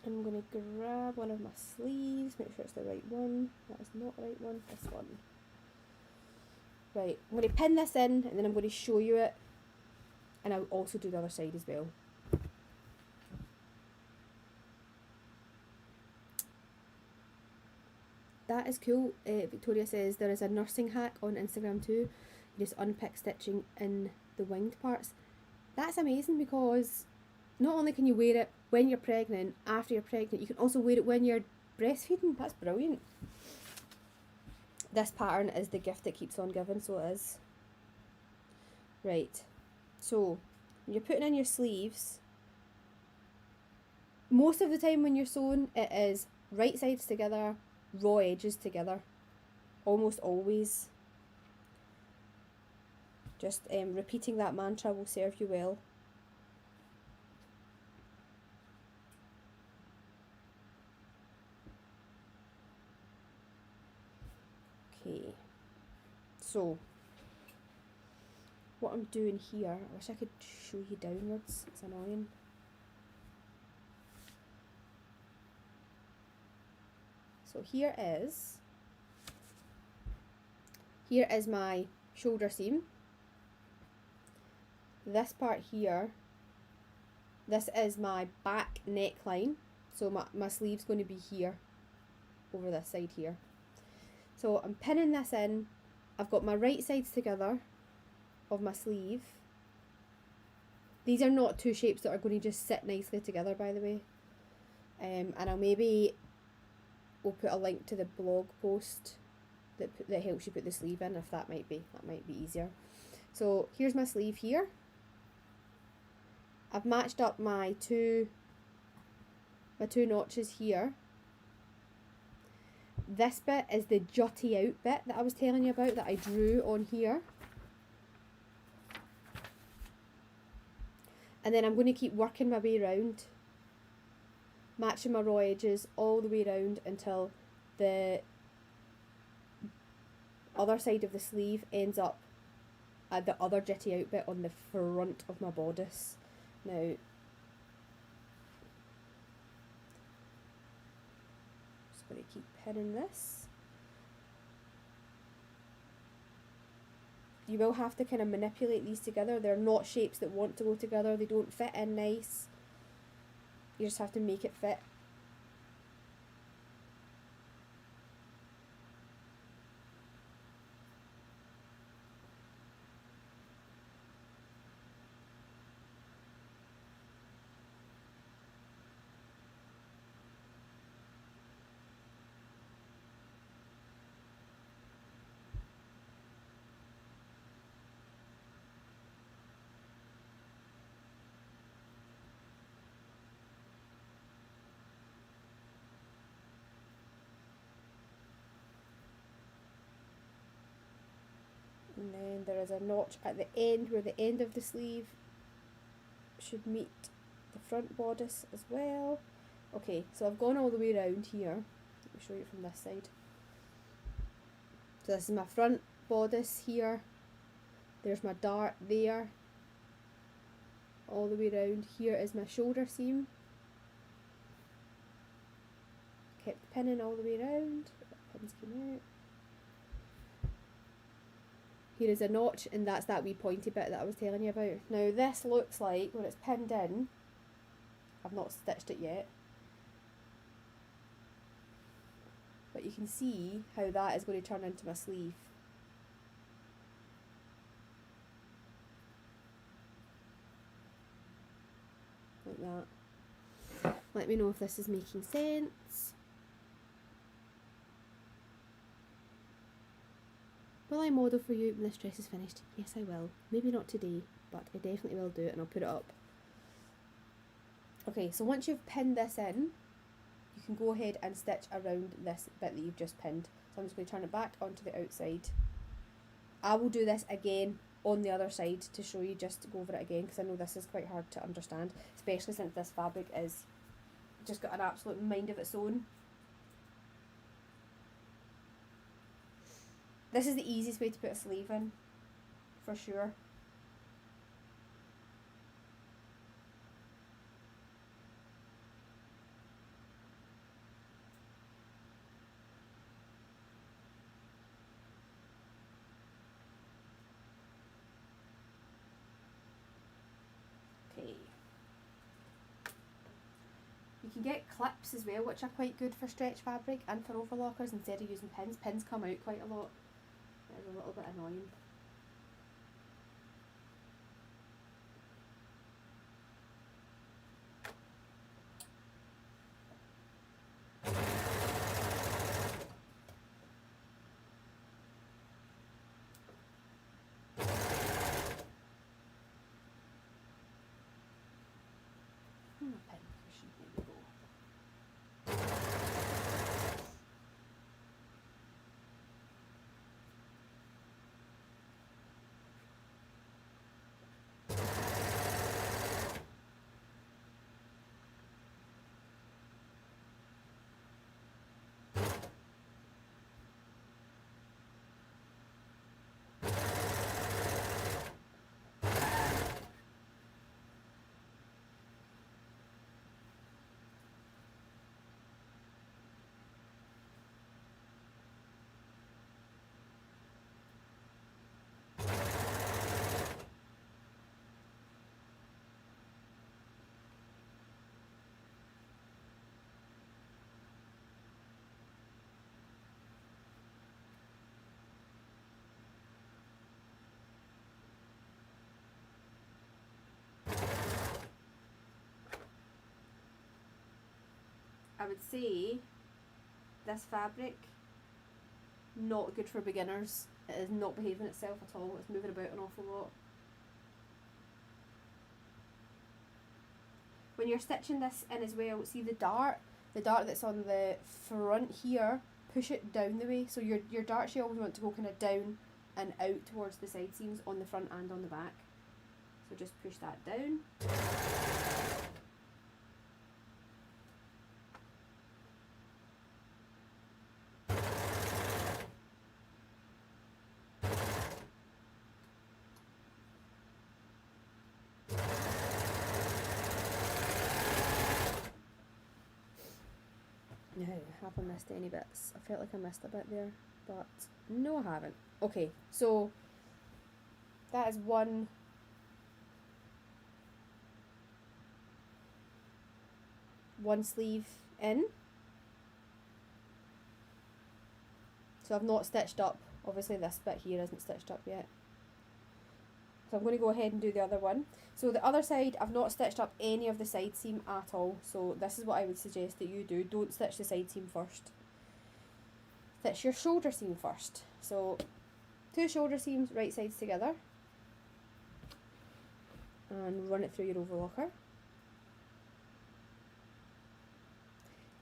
Speaker 1: I'm going to grab one of my sleeves, make sure it's the right one. That is not the right one, this one. Right, I'm going to pin this in and then I'm going to show you it. And I'll also do the other side as well. That is cool. Victoria says there is a nursing hack on Instagram too. You just unpick stitching in the winged parts. That's amazing because not only can you wear it when you're pregnant, after you're pregnant, you can also wear it when you're breastfeeding. That's brilliant. This pattern is the gift that keeps on giving, so it is. Right, so when you're putting in your sleeves, most of the time when you're sewing, it is right sides together, raw edges together, almost always. Just repeating that mantra will serve you well. Okay, so what I'm doing here, I wish I could show you downwards, it's annoying. So here is my shoulder seam. This part here, this is my back neckline. So my sleeve's going to be here, over this side here. So I'm pinning this in. I've got my right sides together of my sleeve. These are not 2 shapes that are going to just sit nicely together, by the way. And we'll put a link to the blog post that helps you put the sleeve in, if that might be easier. So here's my sleeve here. I've matched up my two notches here. This bit is the jutty out bit that I was telling you about that I drew on here. And then I'm going to keep working my way around, matching my raw edges all the way around until the other side of the sleeve ends up at the other jutty out bit on the front of my bodice. Now, just going to keep pinning this. You will have to kind of manipulate these together. They're not shapes that want to go together. They don't fit in nice. You just have to make it fit. And then there is a notch at the end where the end of the sleeve should meet the front bodice as well. Okay, so I've gone all the way around here. Let me show you from this side. So this is my front bodice here. There's my dart there. All the way around. Here is my shoulder seam. Kept pinning all the way around. Pins came out. Here is a notch, and that's that wee pointy bit that I was telling you about. Now this looks like, when it's pinned in, I've not stitched it yet, but you can see how that is going to turn into my sleeve. Like that. Let me know if this is making sense. Will I model for you when this dress is finished? Yes, I will. Maybe not today, but I definitely will do it, and I'll put it up. Okay, so once you've pinned this in, you can go ahead and stitch around this bit that you've just pinned. So I'm just going to turn it back onto the outside. I will do this again on the other side to show you, just to go over it again, because I know this is quite hard to understand, especially since this fabric is just got an absolute mind of its own. This is the easiest way to put a sleeve in, for sure. Okay. You can get clips as well, which are quite good for stretch fabric and for overlockers instead of using pins. Pins come out quite a lot. It's a little bit annoying. Pin cushion, here we go. I would say this fabric, not good for beginners. It is not behaving itself at all. It's moving about an awful lot. When you're stitching this in as well, see the dart that's on the front here, push it down the way. So your darts, you always want to go kind of down and out towards the side seams on the front and on the back. So just push that down. Now, have I missed any bits? I felt like I missed a bit there, but no I haven't. Okay, so that is one sleeve in. So I've not stitched up, obviously this bit here isn't stitched up yet. So I'm going to go ahead and do the other one. So the other side, I've not stitched up any of the side seam at all. So this is what I would suggest that you do. Don't stitch the side seam first. Stitch your shoulder seam first. So 2 shoulder seams, right sides together. And run it through your overlocker.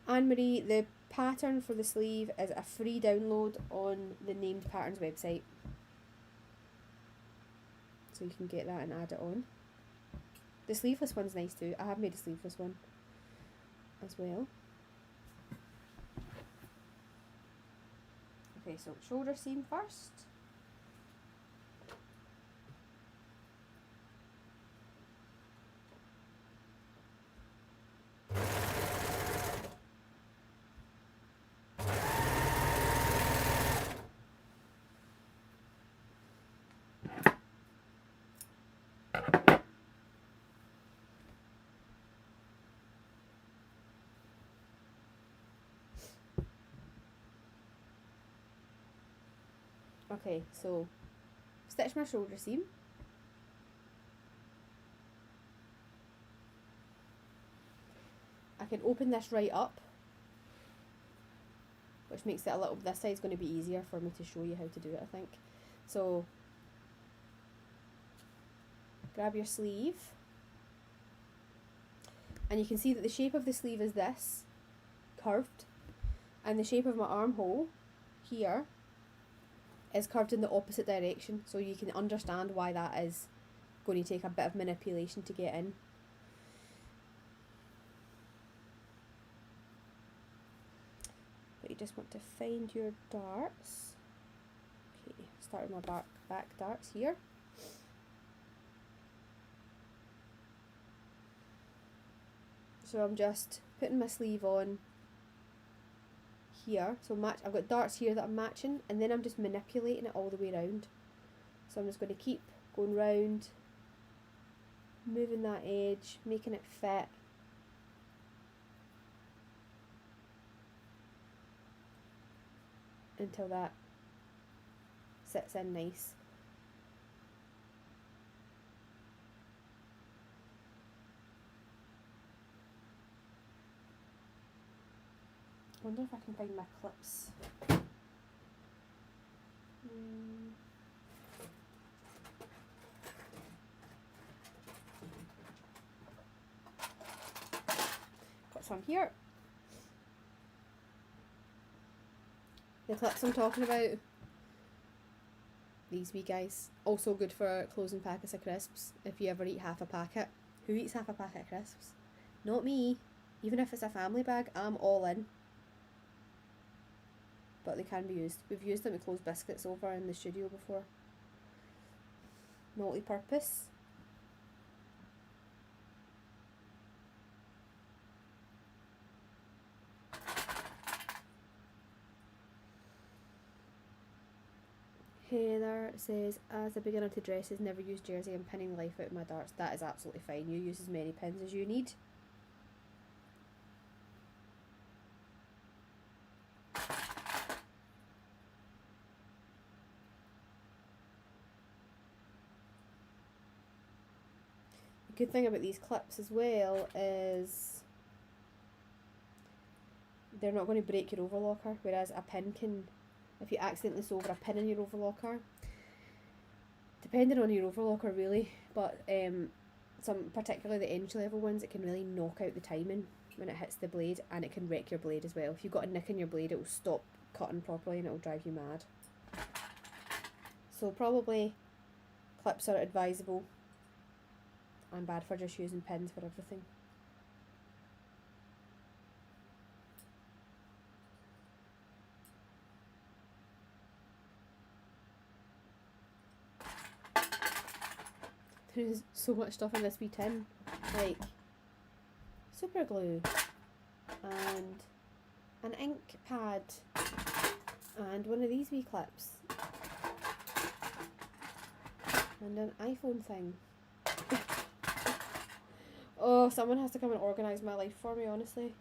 Speaker 1: Anne-Marie, the pattern for the sleeve is a free download on the Named Patterns website. So you can get that and add it on. The sleeveless one's nice too. I have made a sleeveless one as well. Okay, so shoulder seam first. Okay, so stitch my shoulder seam. I can open this right up, which makes it a little, this side's going to be easier for me to show you how to do it, I think. So grab your sleeve, and you can see that the shape of the sleeve is this, curved, and the shape of my armhole here is curved in the opposite direction, so you can understand why that is going to take a bit of manipulation to get in. But you just want to find your darts. Okay, start with my back darts here. So I'm just putting my sleeve on here, so I've got darts here that I'm matching, and then I'm just manipulating it all the way around. So I'm just going to keep going round, moving that edge, making it fit. Until that sits in nice. I wonder if I can find my clips. Got some here. The clips I'm talking about, these wee guys, also good for closing packets of crisps if you ever eat half a packet. Who eats half a packet of crisps? Not me. Even if it's a family bag, I'm all in. But they can be used. We've used them to close biscuits over in the studio before. Multi-purpose. Heather says, as a beginner to dresses, never use jersey and pinning life out of my darts. That is absolutely fine. You use as many pins as you need. The good thing about these clips as well is they're not going to break your overlocker, whereas a pin can, if you accidentally sew over a pin in your overlocker, depending on your overlocker really, but some, particularly the entry level ones, it can really knock out the timing when it hits the blade, and it can wreck your blade as well. If you've got a nick in your blade, it will stop cutting properly and it will drive you mad. So probably clips are advisable. I'm bad for just using pins for everything. There's so much stuff in this wee tin, like super glue and an ink pad, and one of these wee clips, and an iPhone thing. Oh, someone has to come and organise my life for me, honestly.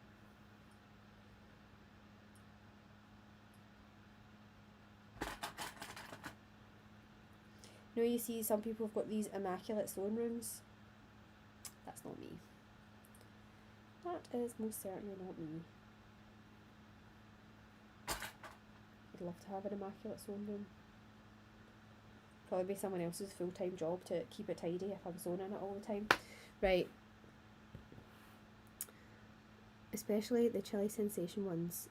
Speaker 1: You know, you see some people have got these immaculate sewing rooms. That's not me. That is most certainly not me. I'd love to have an immaculate sewing room. Probably be someone else's full-time job to keep it tidy if I'm sewing in it all the time. Right. Especially the chili sensation ones.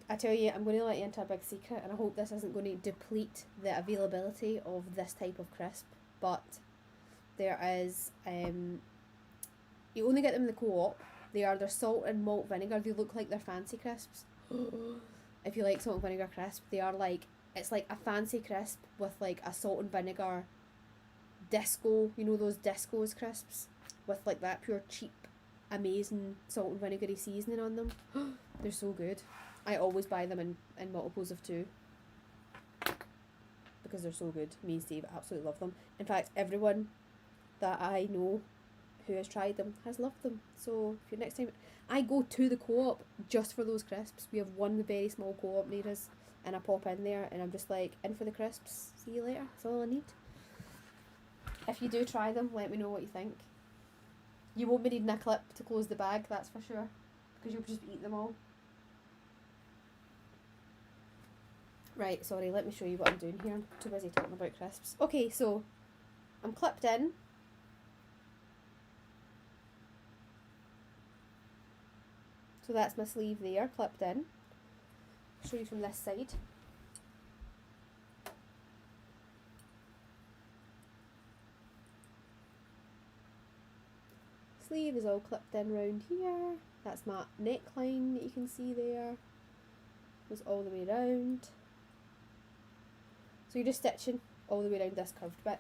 Speaker 1: I tell you, I'm going to let you into a big secret, and I hope this isn't going to deplete the availability of this type of crisp, but there is, you only get them in the Co-op. They're salt and malt vinegar. They look like they're fancy crisps. If you like salt and vinegar crisp, they are like, it's like a fancy crisp with like a salt and vinegar disco, you know those discos crisps? With like that pure cheap, amazing salt and vinegary seasoning on them. They're so good. I always buy them in multiples of 2 because they're so good. Me and Steve absolutely love them. In fact, everyone that I know who has tried them has loved them. So if you're next time, I go to the Co-op just for those crisps. We have one very small Co-op near us, and I pop in there and I'm just like, in for the crisps, see you later, that's all I need. If you do try them, let me know what you think. You won't be needing a clip to close the bag, that's for sure, because you'll just eat them all. Right, sorry, let me show you what I'm doing here. I'm too busy talking about crisps. Okay, so I'm clipped in. So that's my sleeve there, clipped in. I'll show you from this side. Sleeve is all clipped in round here. That's my neckline that you can see there. Goes all the way around. So you're just stitching all the way around this curved bit.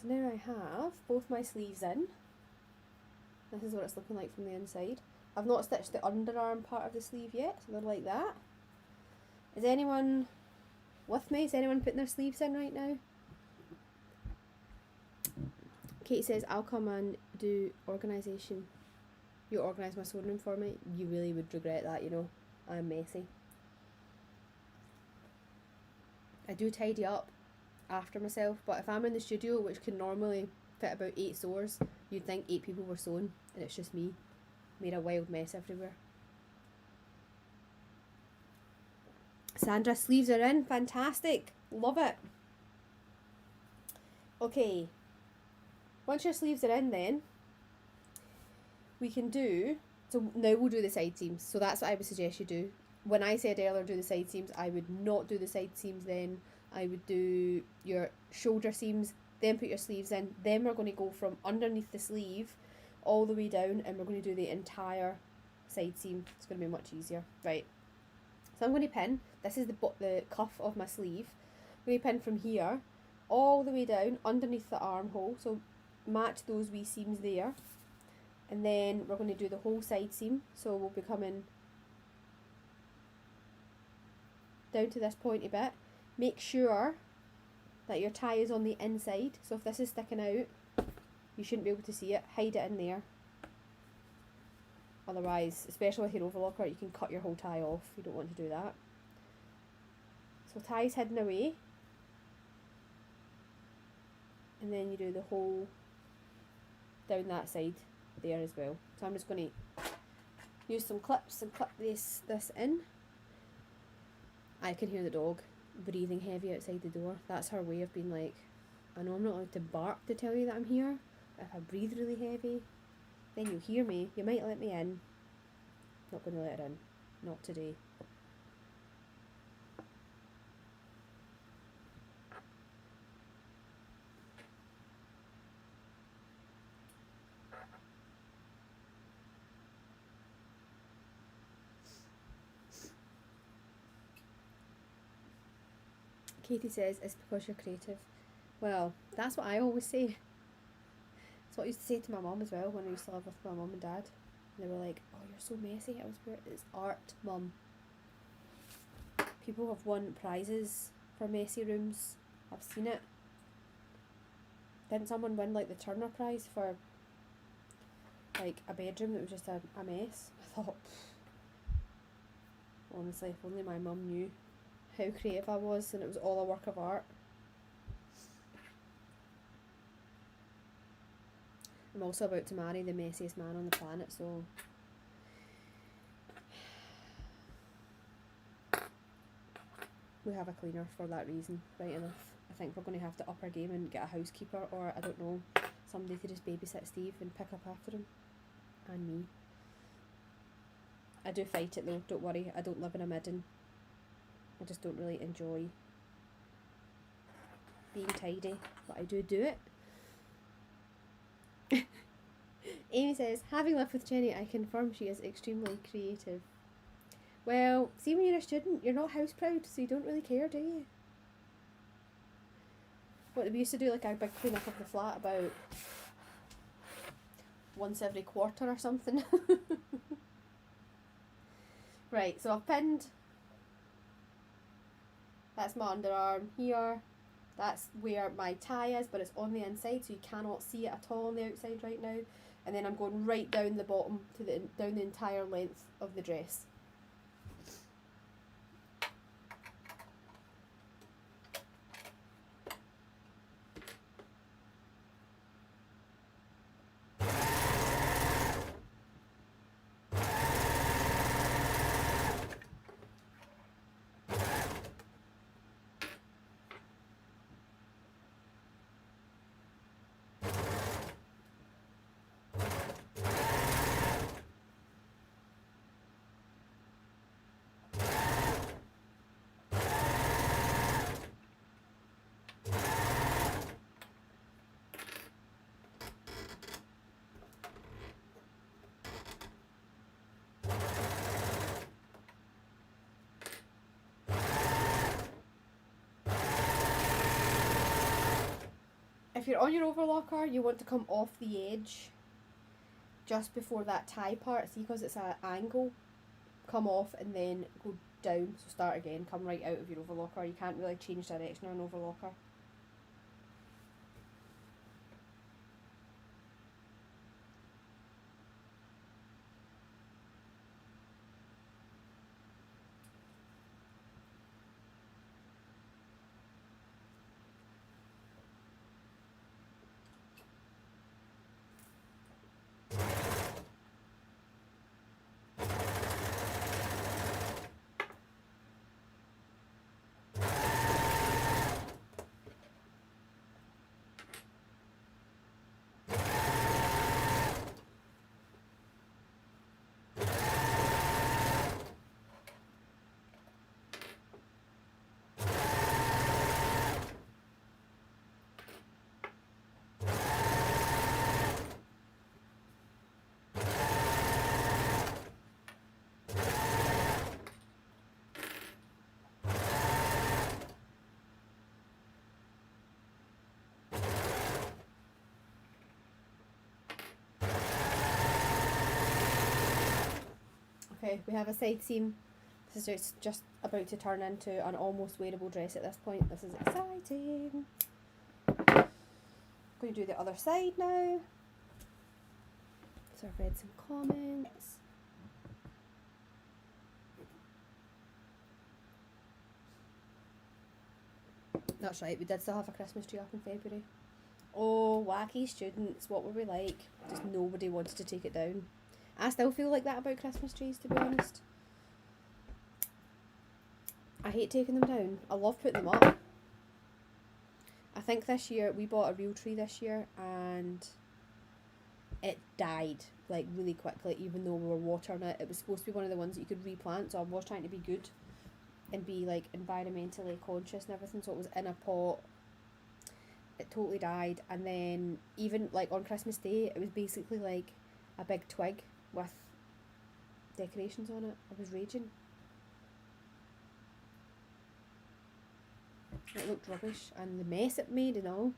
Speaker 1: So now I have both my sleeves in. This is what it's looking like from the inside. I've not stitched the underarm part of the sleeve yet, so they're like that. Is anyone with me? Is anyone putting their sleeves in right now? Kate says, I'll come and do organisation. You organise my sewing room for me? You really would regret that, you know. I'm messy. I do tidy up after myself, but if I'm in the studio, which can normally fit about 8 sewers, you'd think 8 people were sewing, and it's just me. Made a wild mess everywhere. Sandra, sleeves are in. Fantastic. Love it. Okay. Once your sleeves are in then, we can do, so now we'll do the side seams. So that's what I would suggest you do. When I said earlier do the side seams, I would not do the side seams then. I would do your shoulder seams, then put your sleeves in. Then we're going to go from underneath the sleeve all the way down, and we're going to do the entire side seam. It's going to be much easier. Right, so I'm going to pin, this is the cuff of my sleeve, I'm going to pin from here all the way down underneath the armhole, so match those wee seams there, and then we're going to do the whole side seam, so we'll be coming down to this pointy bit. Make sure that your tie is on the inside, so if this is sticking out, you shouldn't be able to see it. Hide it in there. Otherwise, especially with your overlocker, you can cut your whole tie off. You don't want to do that. So tie's hidden away. And then you do the whole down that side there as well. So I'm just going to use some clips and clip this in. I can hear the dog breathing heavy outside the door. That's her way of being like, I know I'm not allowed to bark to tell you that I'm here, but if I breathe really heavy, then you'll hear me. You might let me in. Not going to let her in. Not today. Katie says, it's because you're creative. Well, that's what I always say. That's what I used to say to my mum as well when I used to live with my mum and dad. And they were like, oh, you're so messy. I was weird. It's art, mum. People have won prizes for messy rooms. I've seen it. Didn't someone win like the Turner Prize for like a bedroom that was just a mess? I thought, honestly, if only my mum knew how creative I was and it was all a work of art. I'm also about to marry the messiest man on the planet, so we have a cleaner for that reason, right enough. I think we're going to have to up our game and get a housekeeper, or I don't know, somebody to just babysit Steve and pick up after him. And me. I do fight it though, don't worry, I don't live in a midden. I just don't really enjoy being tidy, but I do it. Amy says, having lived with Jenny, I confirm she is extremely creative. Well, see, when you're a student, you're not house proud, so you don't really care, do you? What, we used to do like a big clean up of the flat about once every quarter or something. Right, so I've pinned. That's my underarm here. That's where my tie is, but it's on the inside, so you cannot see it at all on the outside right now. And then I'm going right down the bottom to down the entire length of the dress. If you're on your overlocker, you want to come off the edge just before that tie part. See, because it's an angle, come off and then go down. So start again, come right out of your overlocker. You can't really change direction on an overlocker. Okay, we have a side seam. This is just about to turn into an almost wearable dress at this point. This is exciting. Going to do the other side now. So I've read some comments. That's right, we did still have a Christmas tree up in February. Oh, wacky students, what were we like? Just nobody wanted to take it down. I still feel like that about Christmas trees, to be honest. I hate taking them down. I love putting them up. I think this year, we bought a real tree this year and it died like really quickly, even though we were watering it. It was supposed to be one of the ones that you could replant, so I was trying to be good and be like environmentally conscious and everything, so it was in a pot. It totally died, and then even like on Christmas Day it was basically like a big twig with decorations on it. I was raging. It looked rubbish, and the mess it made and all.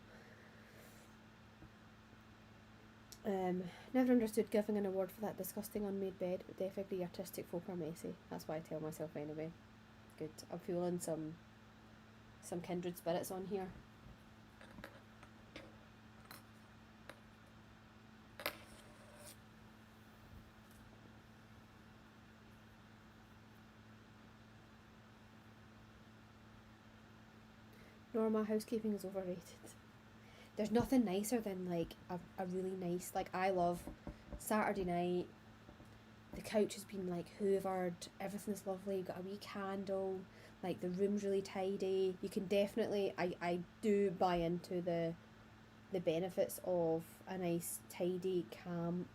Speaker 1: Never understood giving an award for that disgusting unmade bed, but definitely artistic folk are messy. That's what I tell myself anyway. Good. I'm feeling some kindred spirits on here. Norma, housekeeping is overrated. There's nothing nicer than like a really nice, like I love Saturday night, the couch has been like hoovered, everything's lovely, you've got a wee candle, like the room's really tidy. You can definitely, I do buy into the benefits of a nice, tidy, calm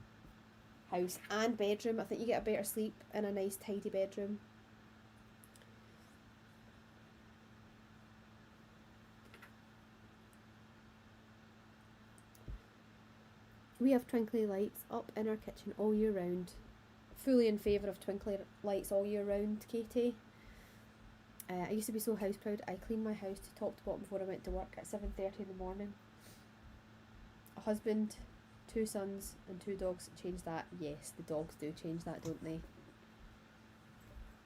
Speaker 1: house and bedroom. I think you get a better sleep in a nice, tidy bedroom. We have twinkly lights up in our kitchen all year round. Fully in favour of twinkly lights all year round, Katie. I used to be so house proud. I cleaned my house to top to bottom before I went to work at 7:30 in the morning. A husband, 2 sons and 2 dogs changed that. Yes, the dogs do change that, don't they?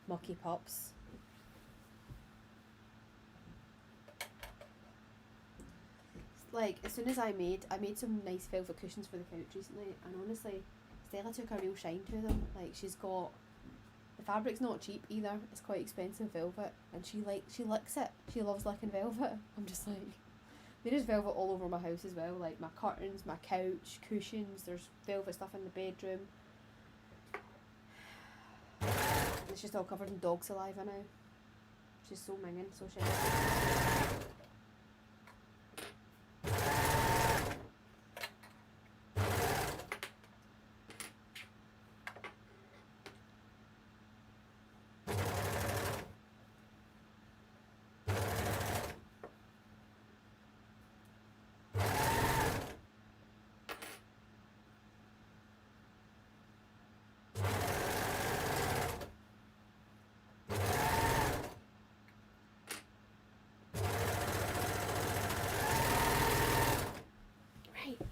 Speaker 1: Mucky pups. Like, as soon as I made some nice velvet cushions for the couch recently, and honestly, Stella took a real shine to them. Like, she's got, the fabric's not cheap either, it's quite expensive velvet, and she licks it. She loves licking velvet. I'm just like, there is velvet all over my house as well, like my curtains, my couch, cushions, there's velvet stuff in the bedroom. It's just all covered in dog saliva now. She's so minging, so shy.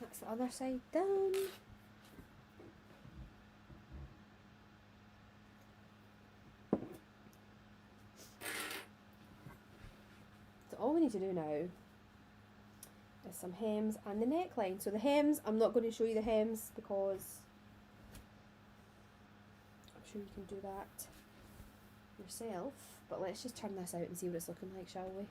Speaker 1: That's the other side done. So all we need to do now is some hems and the neckline. So the hems, I'm not going to show you the hems because I'm sure you can do that yourself, but let's just turn this out and see what it's looking like, shall we?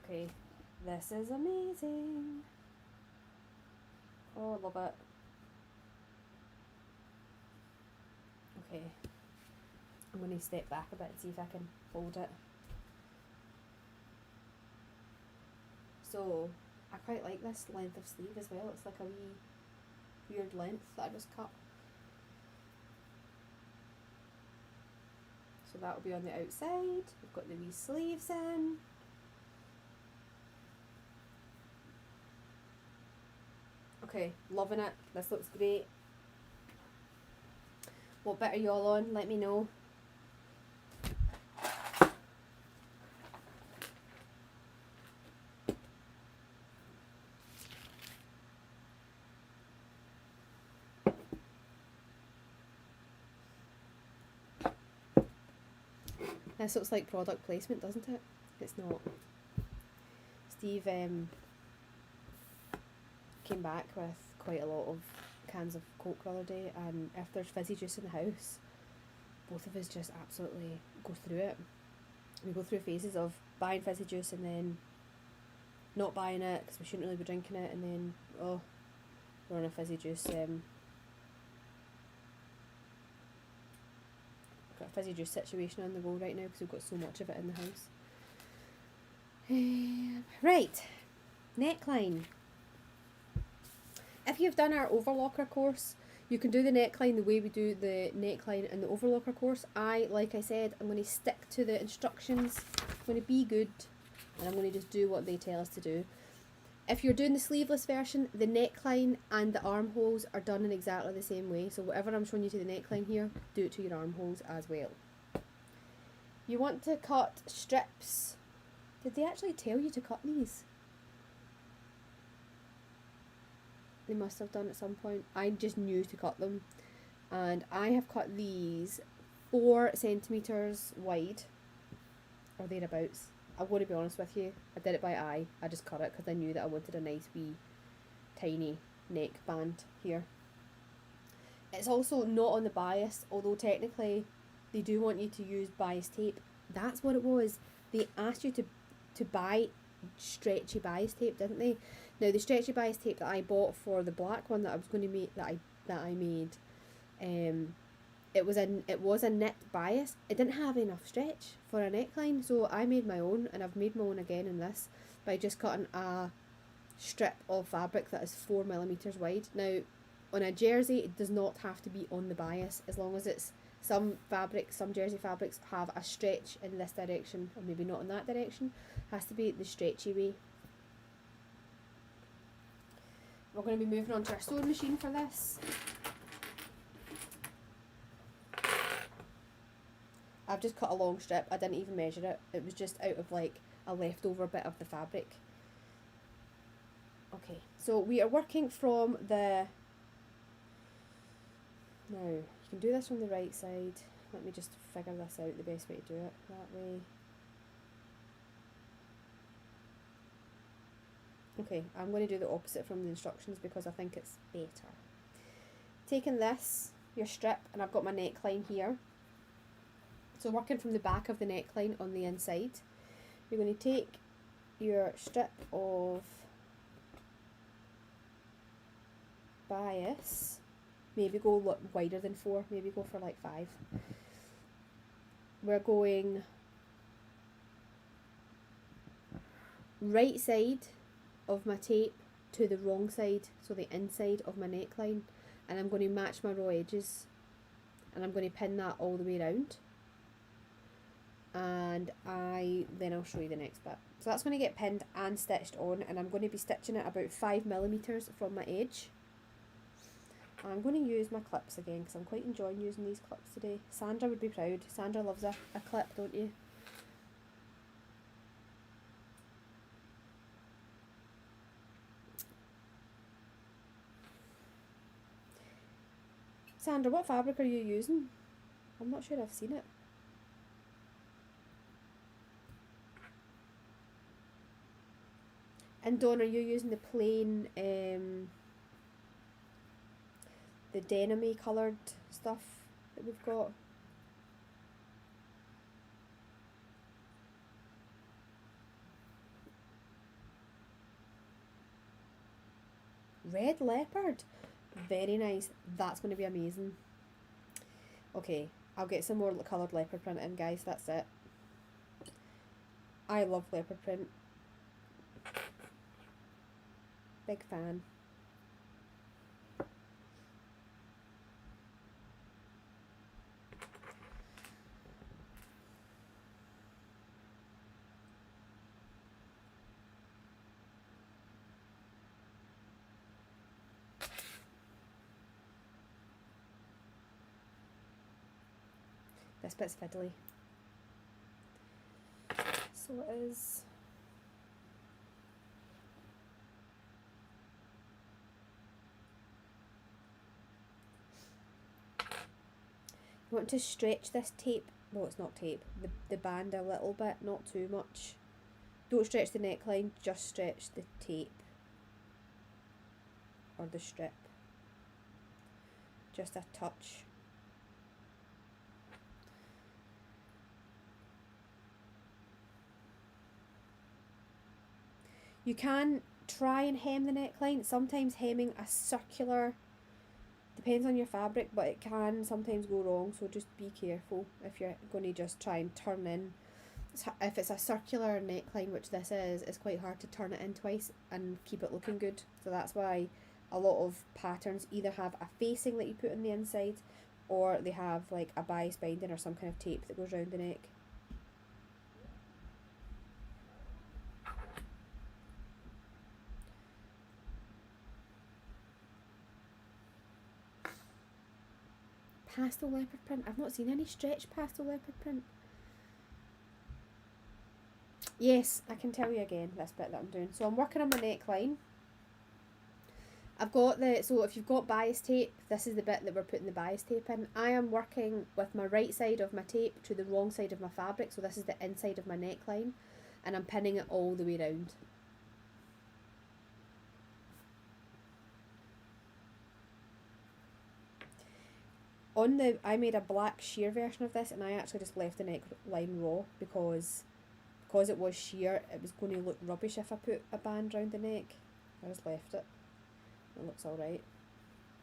Speaker 1: Okay, this is amazing. Oh, I love it. Okay, I'm going to step back a bit and see if I can fold it. So, I quite like this length of sleeve as well. It's like a wee weird length that I just cut. So that will be on the outside. We've got the wee sleeves in. Okay, loving it. This looks great. What bit are y'all on? Let me know. This looks like product placement, doesn't it? It's not. Steve came back with quite a lot of cans of Coke the other day, and if there's fizzy juice in the house, both of us just absolutely go through it. We go through phases of buying fizzy juice and then not buying it because we shouldn't really be drinking it, and then we're on a fizzy juice got a fizzy juice situation on the go right now because we've got so much of it in the house. Right, neckline. If you've done our overlocker course, you can do the neckline the way we do the neckline in the overlocker course. Like I said, I'm going to stick to the instructions. I'm going to be good, and I'm going to just do what they tell us to do. If you're doing the sleeveless version, the neckline and the armholes are done in exactly the same way. So whatever I'm showing you to the neckline here, do it to your armholes as well. You want to cut strips. Did they actually tell you to cut these? They must have done at some point. I just knew to cut them. And I have cut these 4 centimetres wide, or thereabouts. I'm going to be honest with you, I did it by eye. I just cut it because I knew that I wanted a nice wee tiny neck band here. It's also not on the bias, although technically they do want you to use bias tape. That's what it was. They asked you to buy stretchy bias tape, didn't they? Now the stretchy bias tape that I bought for the black one that I was going to make, that I made, it was a knit bias. It didn't have enough stretch for a neckline, so I made my own, and I've made my own again in this by just cutting a strip of fabric that is 4mm wide. Now on a jersey it does not have to be on the bias, as long as it's some jersey fabrics have a stretch in this direction, or maybe not in that direction. It has to be the stretchy way. We're going to be moving on to our sewing machine for this. I've just cut a long strip. I didn't even measure it. It was just out of like a leftover bit of the fabric. Okay, so we are working from the... Now, you can do this from the right side. Let me just figure this out, the best way to do it. That way. Okay, I'm going to do the opposite from the instructions because I think it's better. Taking this, your strip, and I've got my neckline here. So working from the back of the neckline on the inside, you're going to take your strip of bias, maybe go wider than 4, maybe go for like 5. We're going right side of my tape to the wrong side, so the inside of my neckline, and I'm going to match my raw edges, and I'm going to pin that all the way around, and then I'll show you the next bit. So that's going to get pinned and stitched on, and I'm going to be stitching it about 5mm from my edge. I'm going to use my clips again because I'm quite enjoying using these clips today. Sandra would be proud. Sandra loves a clip, don't you? Sandra, what fabric are you using? I'm not sure I've seen it. And Dawn, are you using the plain, the denim-y coloured stuff that we've got? Red leopard. Very nice. That's going to be amazing. Okay, I'll get some more coloured leopard print in, guys. That's it. I love leopard print. Big fan. This bit's fiddly. So it is. You want to stretch this tape well, it's not tape, the band a little bit, not too much. Don't stretch the neckline, just stretch the tape or the strip. Just a touch. You can try and hem the neckline. Sometimes hemming a circular, depends on your fabric, but it can sometimes go wrong, so just be careful if you're going to just try and turn in. If it's a circular neckline, which this is, it's quite hard to turn it in twice and keep it looking good. So that's why a lot of patterns either have a facing that you put on the inside, or they have like a bias binding or some kind of tape that goes around the neck. Pastel leopard print. I've not seen any stretch pastel leopard print. Yes, I can tell you again this bit that I'm doing. So I'm working on my neckline. I've got so if you've got bias tape, this is the bit that we're putting the bias tape in. I am working with my right side of my tape to the wrong side of my fabric, so this is the inside of my neckline, and I'm pinning it all the way around. I made a black sheer version of this, and I actually just left the neckline raw because it was sheer, it was going to look rubbish if I put a band round the neck. I just left it. It looks alright.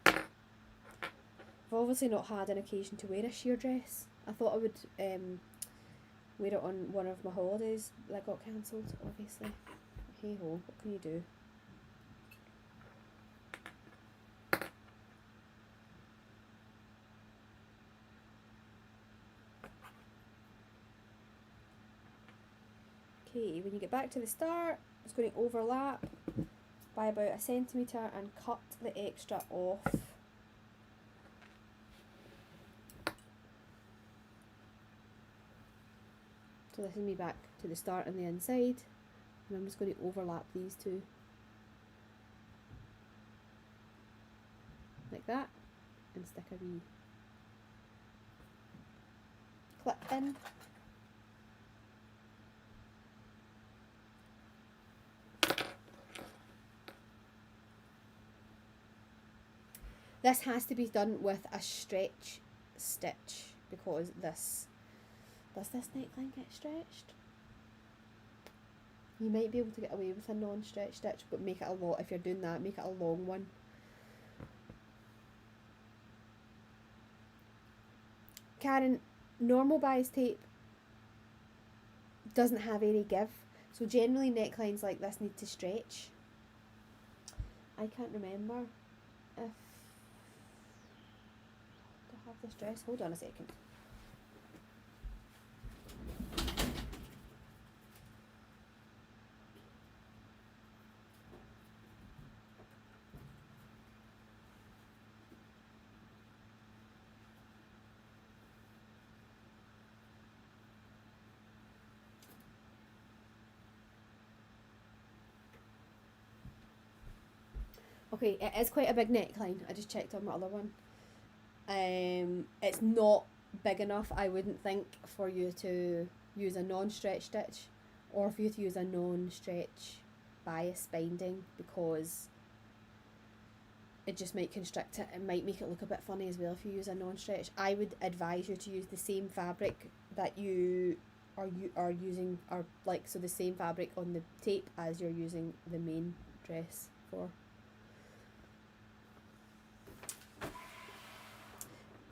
Speaker 1: I've obviously not had an occasion to wear a sheer dress. I thought I would wear it on one of my holidays that got cancelled, obviously. Hey ho, what can you do? Okay, when you get back to the start, it's going to overlap by about 1 centimetre and cut the extra off. So this is me back to the start on the inside, and I'm just going to overlap these two. Like that, and stick a wee clip in. This has to be done with a stretch stitch because does this neckline get stretched? You might be able to get away with a non-stretch stitch, but make it a lot. If you're doing that, make it a long one. Karen, normal bias tape doesn't have any give, so generally necklines like this need to stretch. I can't remember if I have this dress. Hold on a second. Okay, it is quite a big neckline. I just checked on my other one. It's not big enough, I wouldn't think, for you to use a non-stretch stitch or for you to use a non-stretch bias binding, because it just might constrict it. It might make it look a bit funny as well if you use a non-stretch. I would advise you to use the same fabric that you are using, or like, so the same fabric on the tape as you're using the main dress for.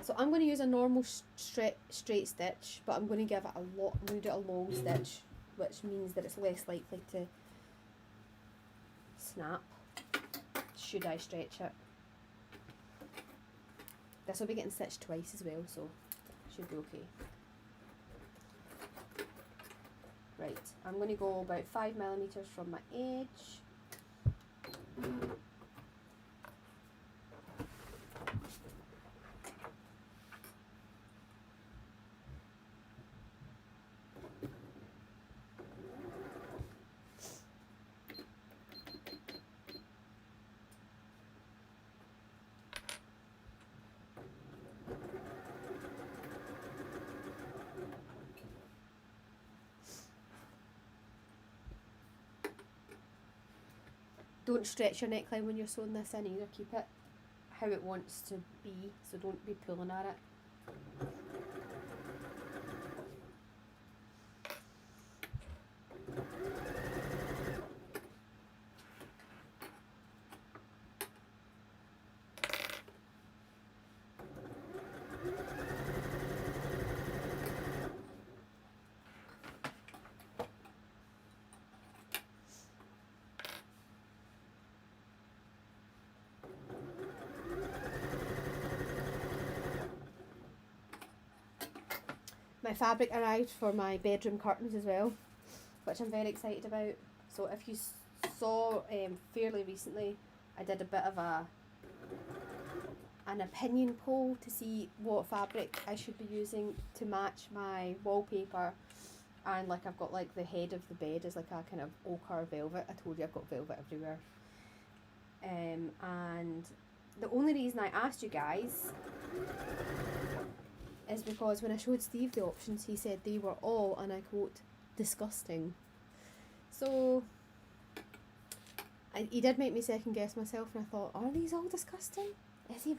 Speaker 1: So I'm going to use a normal straight stitch, but I'm going to give it I'm going to do a long stitch, which means that it's less likely to snap should I stretch it. This will be getting stitched twice as well, so should be okay. Right, I'm going to go about 5mm from my edge. Don't stretch your neckline when you're sewing this in either. Keep it how it wants to be, so don't be pulling at it. My fabric arrived for my bedroom curtains as well, which I'm very excited about. So if you saw fairly recently, I did a bit of an opinion poll to see what fabric I should be using to match my wallpaper, and like I've got like the head of the bed is like a kind of ochre velvet. I told you I've got velvet everywhere. And the only reason I asked you guys is because when I showed Steve the options, he said they were all, and I quote, disgusting. So he did make me second guess myself, and I thought, are these all disgusting? Is he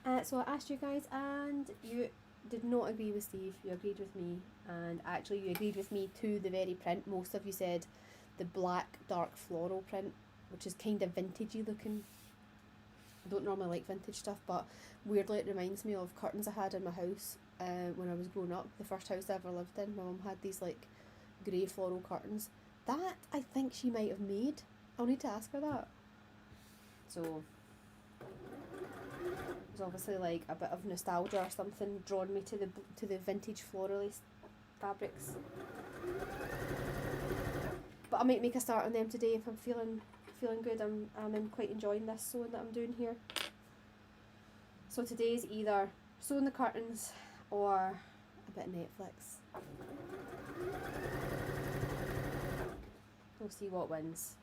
Speaker 1: right? So I asked you guys, and you did not agree with Steve. You agreed with me, and actually you agreed with me to the very print. Most of you said the black dark floral print, which is kind of vintagey looking. I don't normally like vintage stuff, but weirdly it reminds me of curtains I had in my house when I was growing up. The first house I ever lived in, my mum had these like grey floral curtains. That I think she might have made. I'll need to ask her that. So it's obviously like a bit of nostalgia or something drawn me to the vintage florally fabrics. But I might make a start on them today if I'm feeling good. I'm quite enjoying this sewing that I'm doing here. So today's either sewing the curtains or a bit of Netflix. We'll see what wins.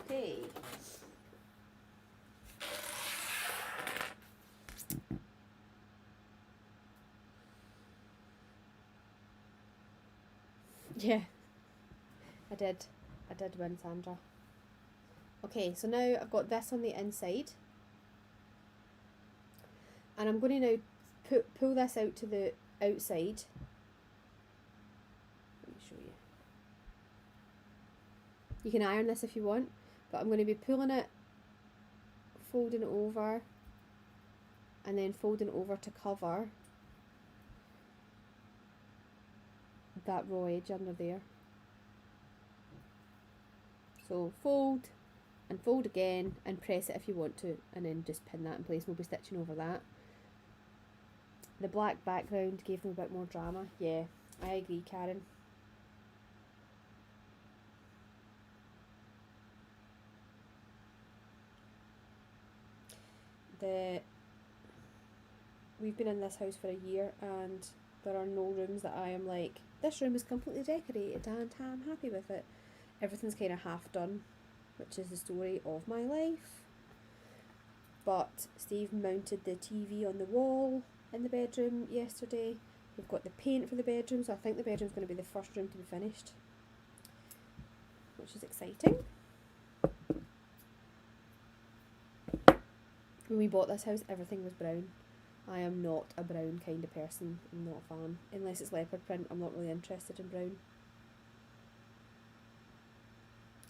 Speaker 1: Okay. Yeah, I did win, Sandra. Okay, so now I've got this on the inside, and I'm going to now pull this out to the outside. Let me show you. You can iron this if you want, but I'm going to be pulling it, folding it over, and then folding it over to cover that raw edge under there. So fold and fold again and press it if you want to, and then just pin that in place. We'll be stitching over that. The black background gave them a bit more drama. Yeah, I agree, Karen. We've been in this house for a year, and there are no rooms that I am like, this room is completely decorated and I'm happy with it. Everything's kind of half done, which is the story of my life. But Steve mounted the TV on the wall in the bedroom yesterday. We've got the paint for the bedroom, so I think the bedroom's going to be the first room to be finished, which is exciting. When we bought this house, everything was brown. I am not a brown kind of person. I'm not a fan. Unless it's leopard print, I'm not really interested in brown.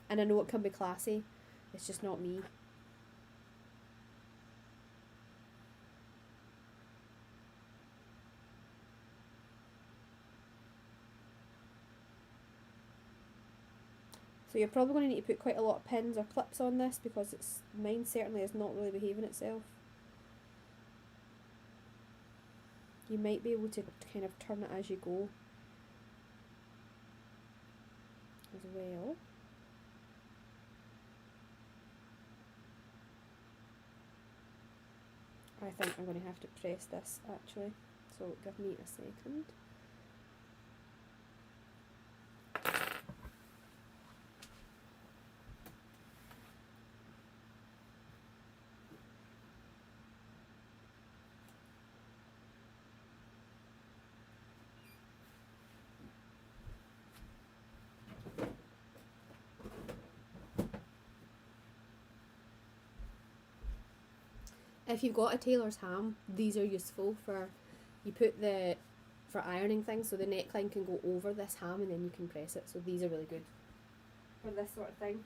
Speaker 1: And I know it can be classy, it's just not me. So you're probably going to need to put quite a lot of pins or clips on this, because mine certainly is not really behaving itself. You might be able to kind of turn it as you go as well. I think I'm going to have to press this actually, so give me a second. If you've got a tailor's ham, these are useful for, you put the, for ironing things, so the neckline can go over this ham and then you can press it. So these are really good for this sort of thing.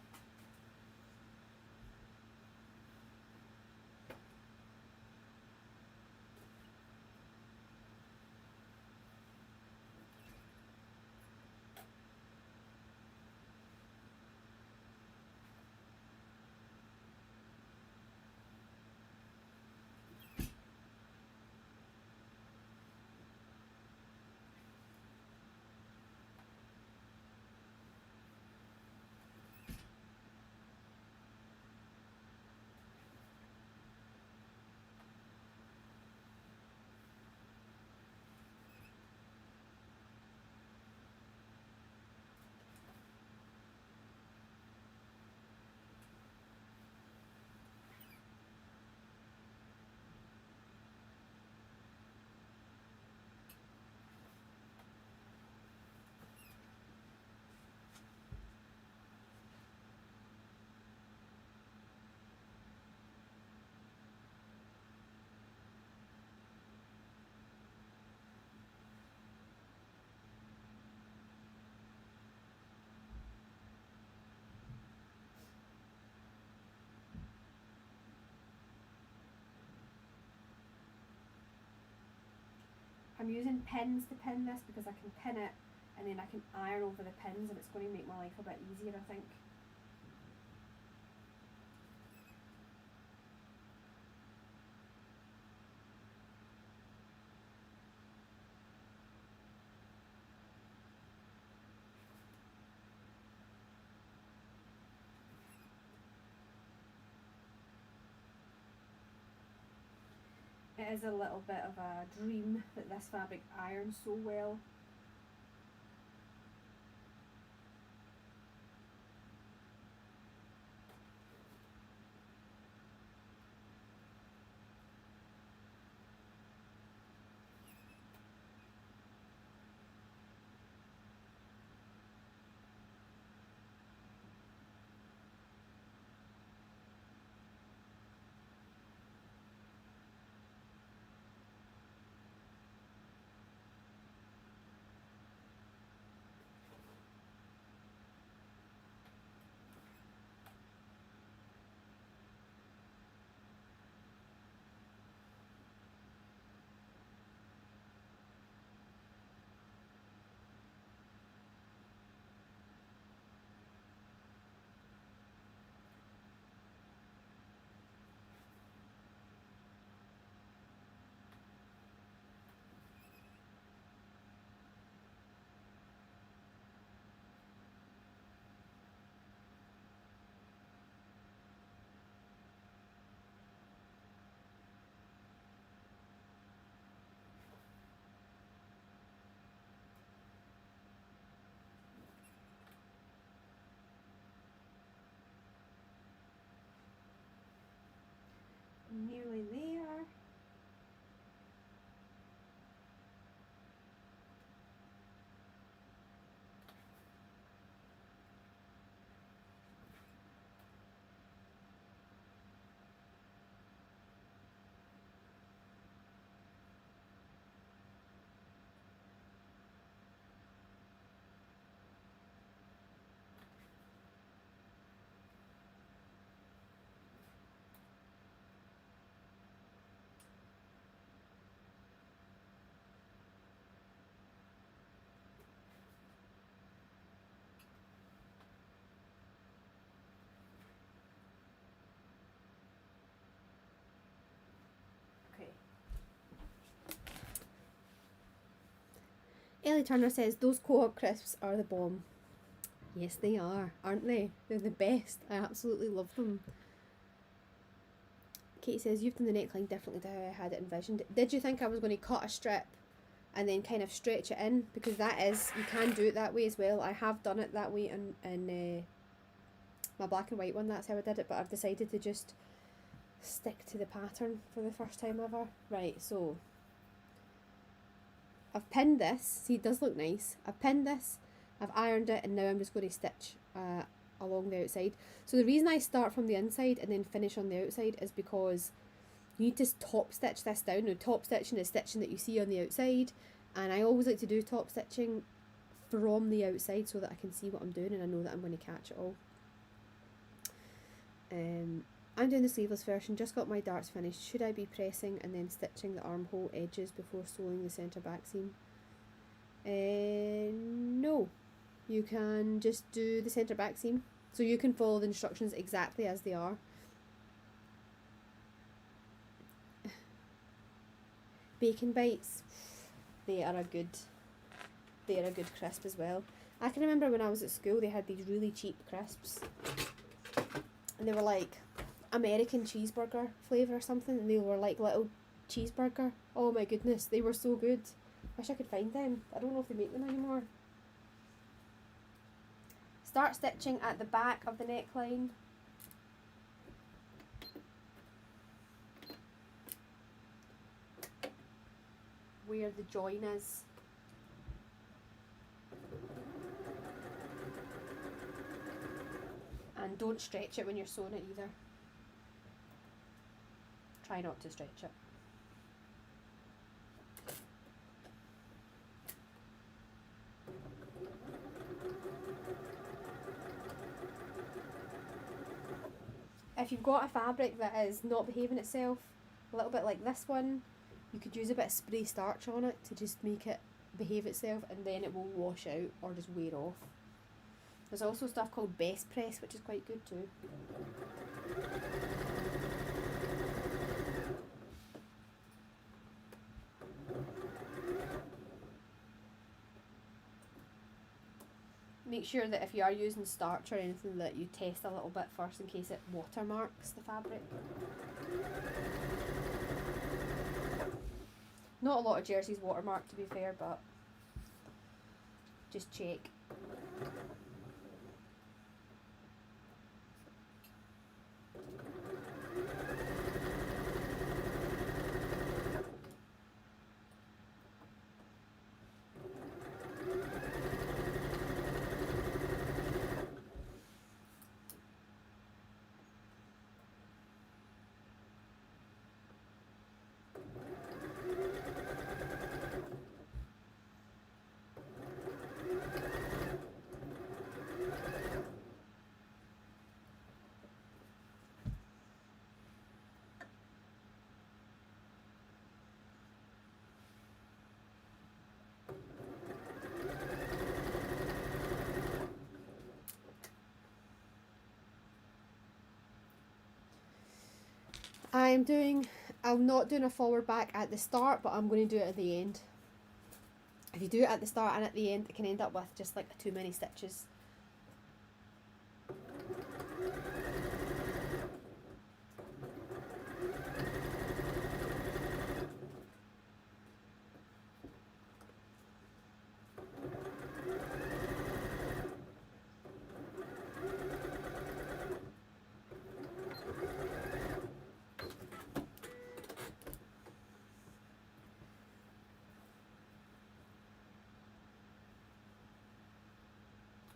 Speaker 1: I'm using pins to pin this because I can pin it and then I can iron over the pins and it's going to make my life a bit easier, I think. It is a little bit of a dream that this fabric irons so well. Nearly there. Okay. Ellie Turner says, those Co-op crisps are the bomb. Yes, they are, aren't they? They're the best. I absolutely love them. Katie says, you've done the neckline differently to how I had it envisioned. Did you think I was going to cut a strip and then kind of stretch it in? Because that is, you can do it that way as well. I have done it that way in my black and white one. That's how I did it, but I've decided to just stick to the pattern for the first time ever. Right, so I've pinned this. See, it does look nice. I've pinned this, I've ironed it, and now I'm just going to stitch along the outside. So the reason I start from the inside and then finish on the outside is because you need to top stitch this down. Now, top stitching is stitching that you see on the outside, and I always like to do top stitching from the outside so that I can see what I'm doing and I know that I'm going to catch it all. I'm doing the sleeveless version, just got my darts finished. Should I be pressing and then stitching the armhole edges before sewing the centre back seam? No, you can just do the centre back seam. So you can follow the instructions exactly as they are. Bacon bites, they are a good crisp as well. I can remember when I was at school they had these really cheap crisps and they were like American cheeseburger flavour or something, and they were like little cheeseburger. Oh my goodness, they were so good. Wish I could find them. I don't know if they make them anymore. Start stitching at the back of the neckline. Where the join is. And don't stretch it when you're sewing it either. Try not to stretch it. If you've got a fabric that is not behaving itself, a little bit like this one, you could use a bit of spray starch on it to just make it behave itself, and then it will wash out or just wear off. There's also stuff called Best Press, which is quite good too. Make sure that if you are using starch or anything that you test a little bit first in case it watermarks the fabric. Not a lot of jerseys watermark to be fair, but just check. I'm not doing a forward back at the start, but I'm going to do it at the end. If you do it at the start and at the end, it can end up with just like too many stitches.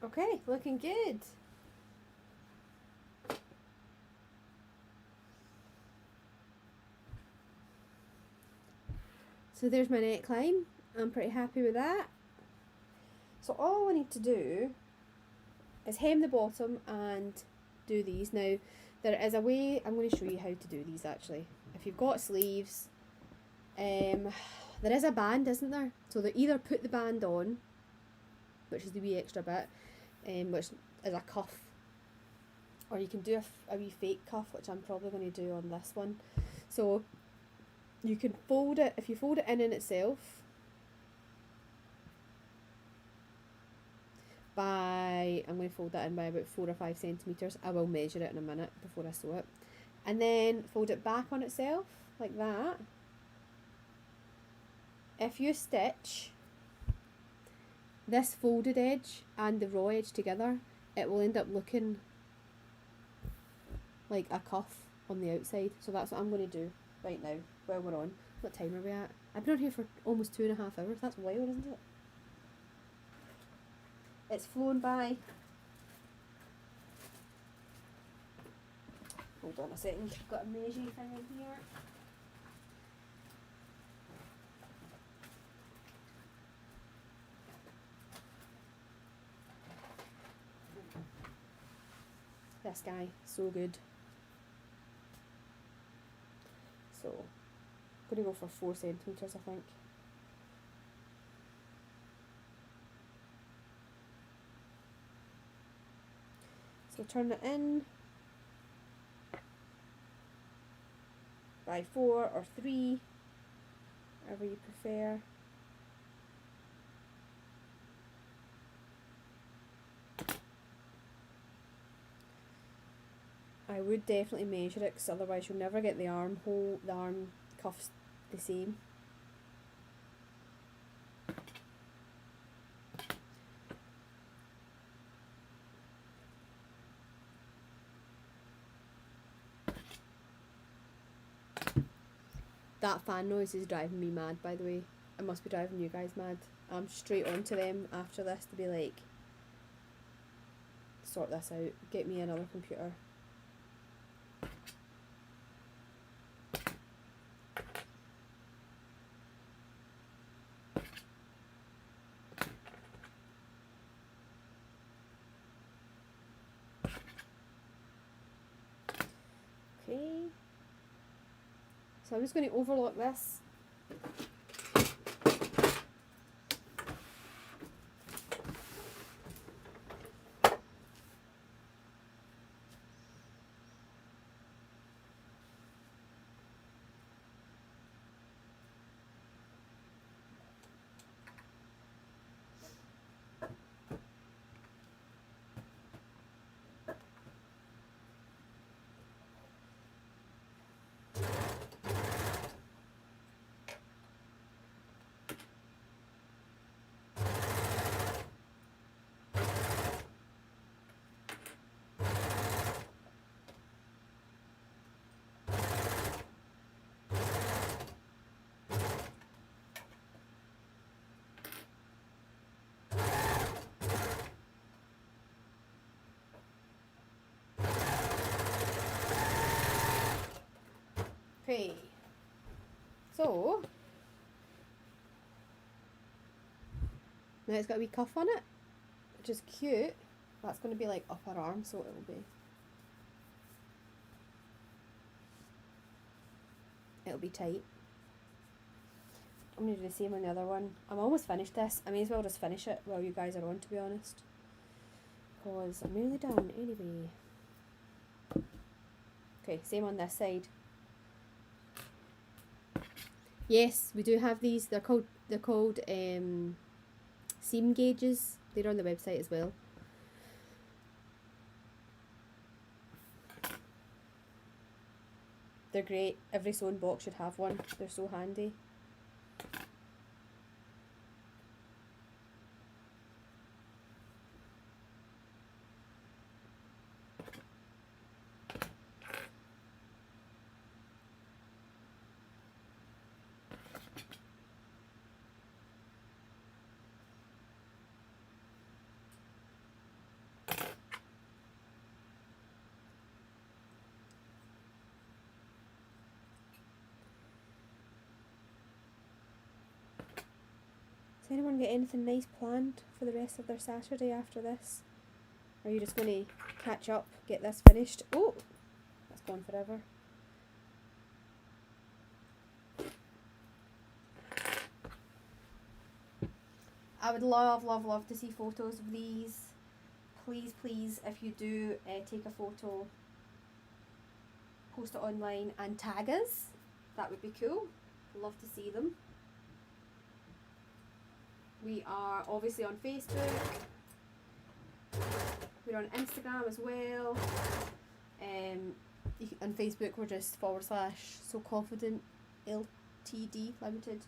Speaker 1: Okay, looking good. So there's my neckline. I'm pretty happy with that. So all I need to do is hem the bottom and do these. Now, there is a way, I'm going to show you how to do these actually. If you've got sleeves, there is a band, isn't there? So they either put the band on, which is the wee extra bit, which is a cuff, or you can do a wee fake cuff, which I'm probably going to do on this one. So you can fold it, if you fold it in itself by, I'm going to fold that in by about 4 or 5 centimetres. I will measure it in a minute before I sew it, and then fold it back on itself like that. If you stitch this folded edge and the raw edge together, it will end up looking like a cuff on the outside. So that's what I'm going to do right now while we're on. What time are we at? I've been on here for almost 2.5 hours. That's wild, isn't it? It's flown by. Hold on a second. I've got a measuring thing in here. this guy. So good. So, I'm going to go for 4 centimetres, I think. So turn it in by 4 or 3, whatever you prefer. I would definitely measure it, because otherwise you'll never get the arm cuffs the same. That fan noise is driving me mad, by the way. It must be driving you guys mad. I'm straight on to them after this to be like, sort this out, get me another computer. Okay. So I'm just going to overlock this. Okay, so now it's got a wee cuff on it, which is cute. That's going to be like upper arm, so it'll be tight. I'm going to do the same on the other one. I'm almost finished this. I may as well just finish it while you guys are on, to be honest, because I'm nearly done anyway. Okay, same on this side. Yes, we do have these. They're called seam gauges. They're on the website as well. They're great. Every sewing box should have one. They're so handy. Does anyone get anything nice planned for the rest of their Saturday after this? Or are you just going to catch up, get this finished? Oh, that's gone forever. I would love, love, love to see photos of these. Please, please, if you do take a photo, post it online and tag us. That would be cool. Love to see them. We are obviously on Facebook. We're on Instagram as well. On Facebook we're just / So Confident Ltd Limited.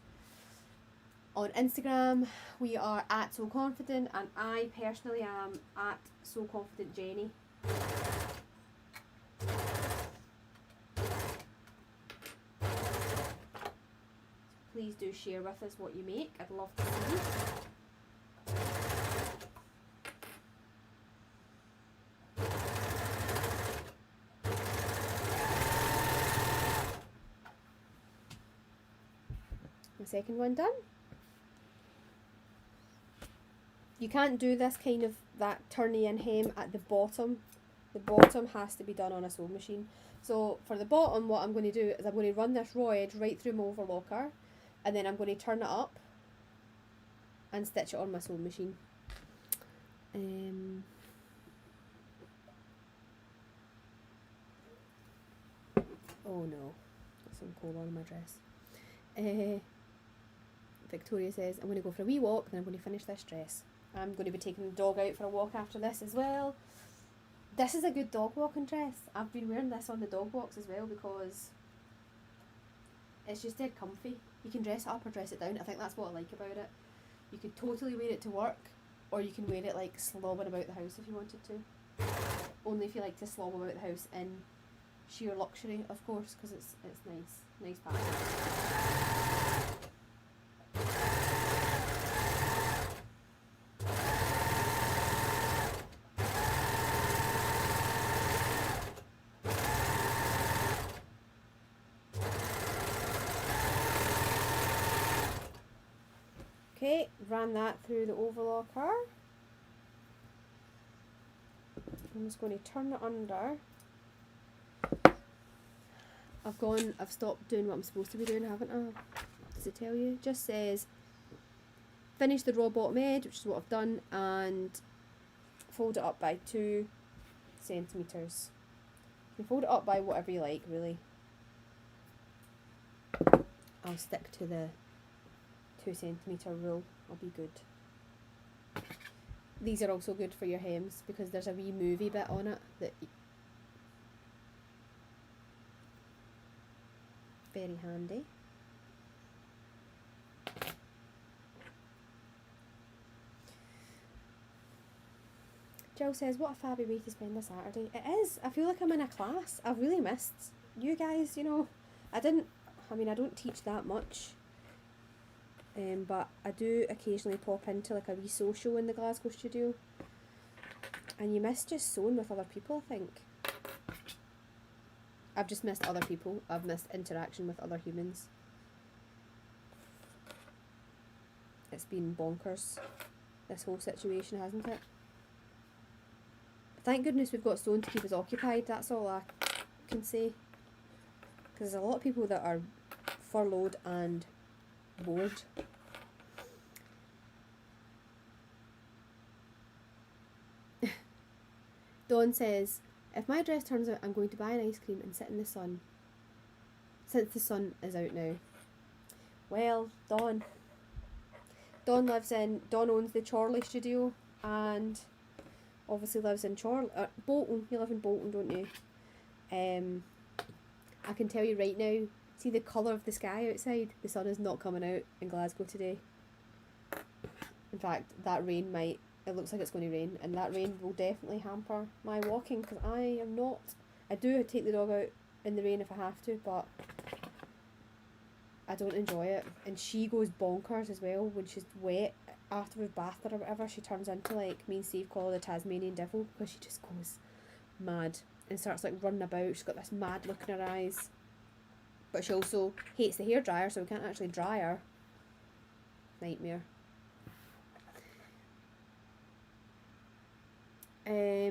Speaker 1: On Instagram we are at So Confident, and I personally am at So Confident Jenny. Please do share with us what you make. I'd love to see. The second one done. You can't do this kind of that turny in hem at the bottom The bottom has to be done on a sewing machine. So for the bottom, what I'm going to do is I'm going to run this raw edge right through my overlocker, and then I'm going to turn it up and stitch it on my sewing machine. Oh no, got some coal on my dress. Victoria says, I'm going to go for a wee walk, then I'm going to finish this dress. I'm going to be taking the dog out for a walk after this as well. This is a good dog walking dress. I've been wearing this on the dog walks as well because it's just dead comfy. You can dress it up or dress it down. I think that's what I like about it. You could totally wear it to work, or you can wear it like slobbing about the house if you wanted to. Only if you like to slob about the house in sheer luxury, of course, because it's nice pattern. Okay, ran that through the overlocker. I'm just going to turn it under. I've stopped doing what I'm supposed to be doing, haven't I? Does it tell you? It just says finish the raw bottom edge, which is what I've done, and fold it up by 2 centimetres. You can fold it up by whatever you like, really. I'll stick to the 2 centimetre rule. I'll be good. These are also good for your hems because there's a wee movie bit on it that very handy. Jill says, what a fabby way to spend a Saturday. It is. I feel like I'm in a class. I've really missed you guys, you know. I don't teach that much. But I do occasionally pop into like a wee social in the Glasgow studio. And you miss just sewing with other people, I think. I've just missed other people. I've missed interaction with other humans. It's been bonkers, this whole situation, hasn't it? Thank goodness we've got sewing to keep us occupied, that's all I can say. Because there's a lot of people that are furloughed and bored. Dawn says, if my dress turns out, I'm going to buy an ice cream and sit in the sun. Since the sun is out now. Well, Dawn owns the Chorley studio and obviously lives in Bolton. You live in Bolton, don't you? I can tell you right now, see the colour of the sky outside? The sun is not coming out in Glasgow today. In fact, it looks like it's going to rain, and that rain will definitely hamper my walking because I do take the dog out in the rain if I have to, but I don't enjoy it. And she goes bonkers as well when she's wet after we've bathed her or whatever. She turns into like me and Steve call her the Tasmanian devil because she just goes mad and starts like running about. She's got this mad look in her eyes, but she also hates the hairdryer, so we can't actually dry her. Nightmare.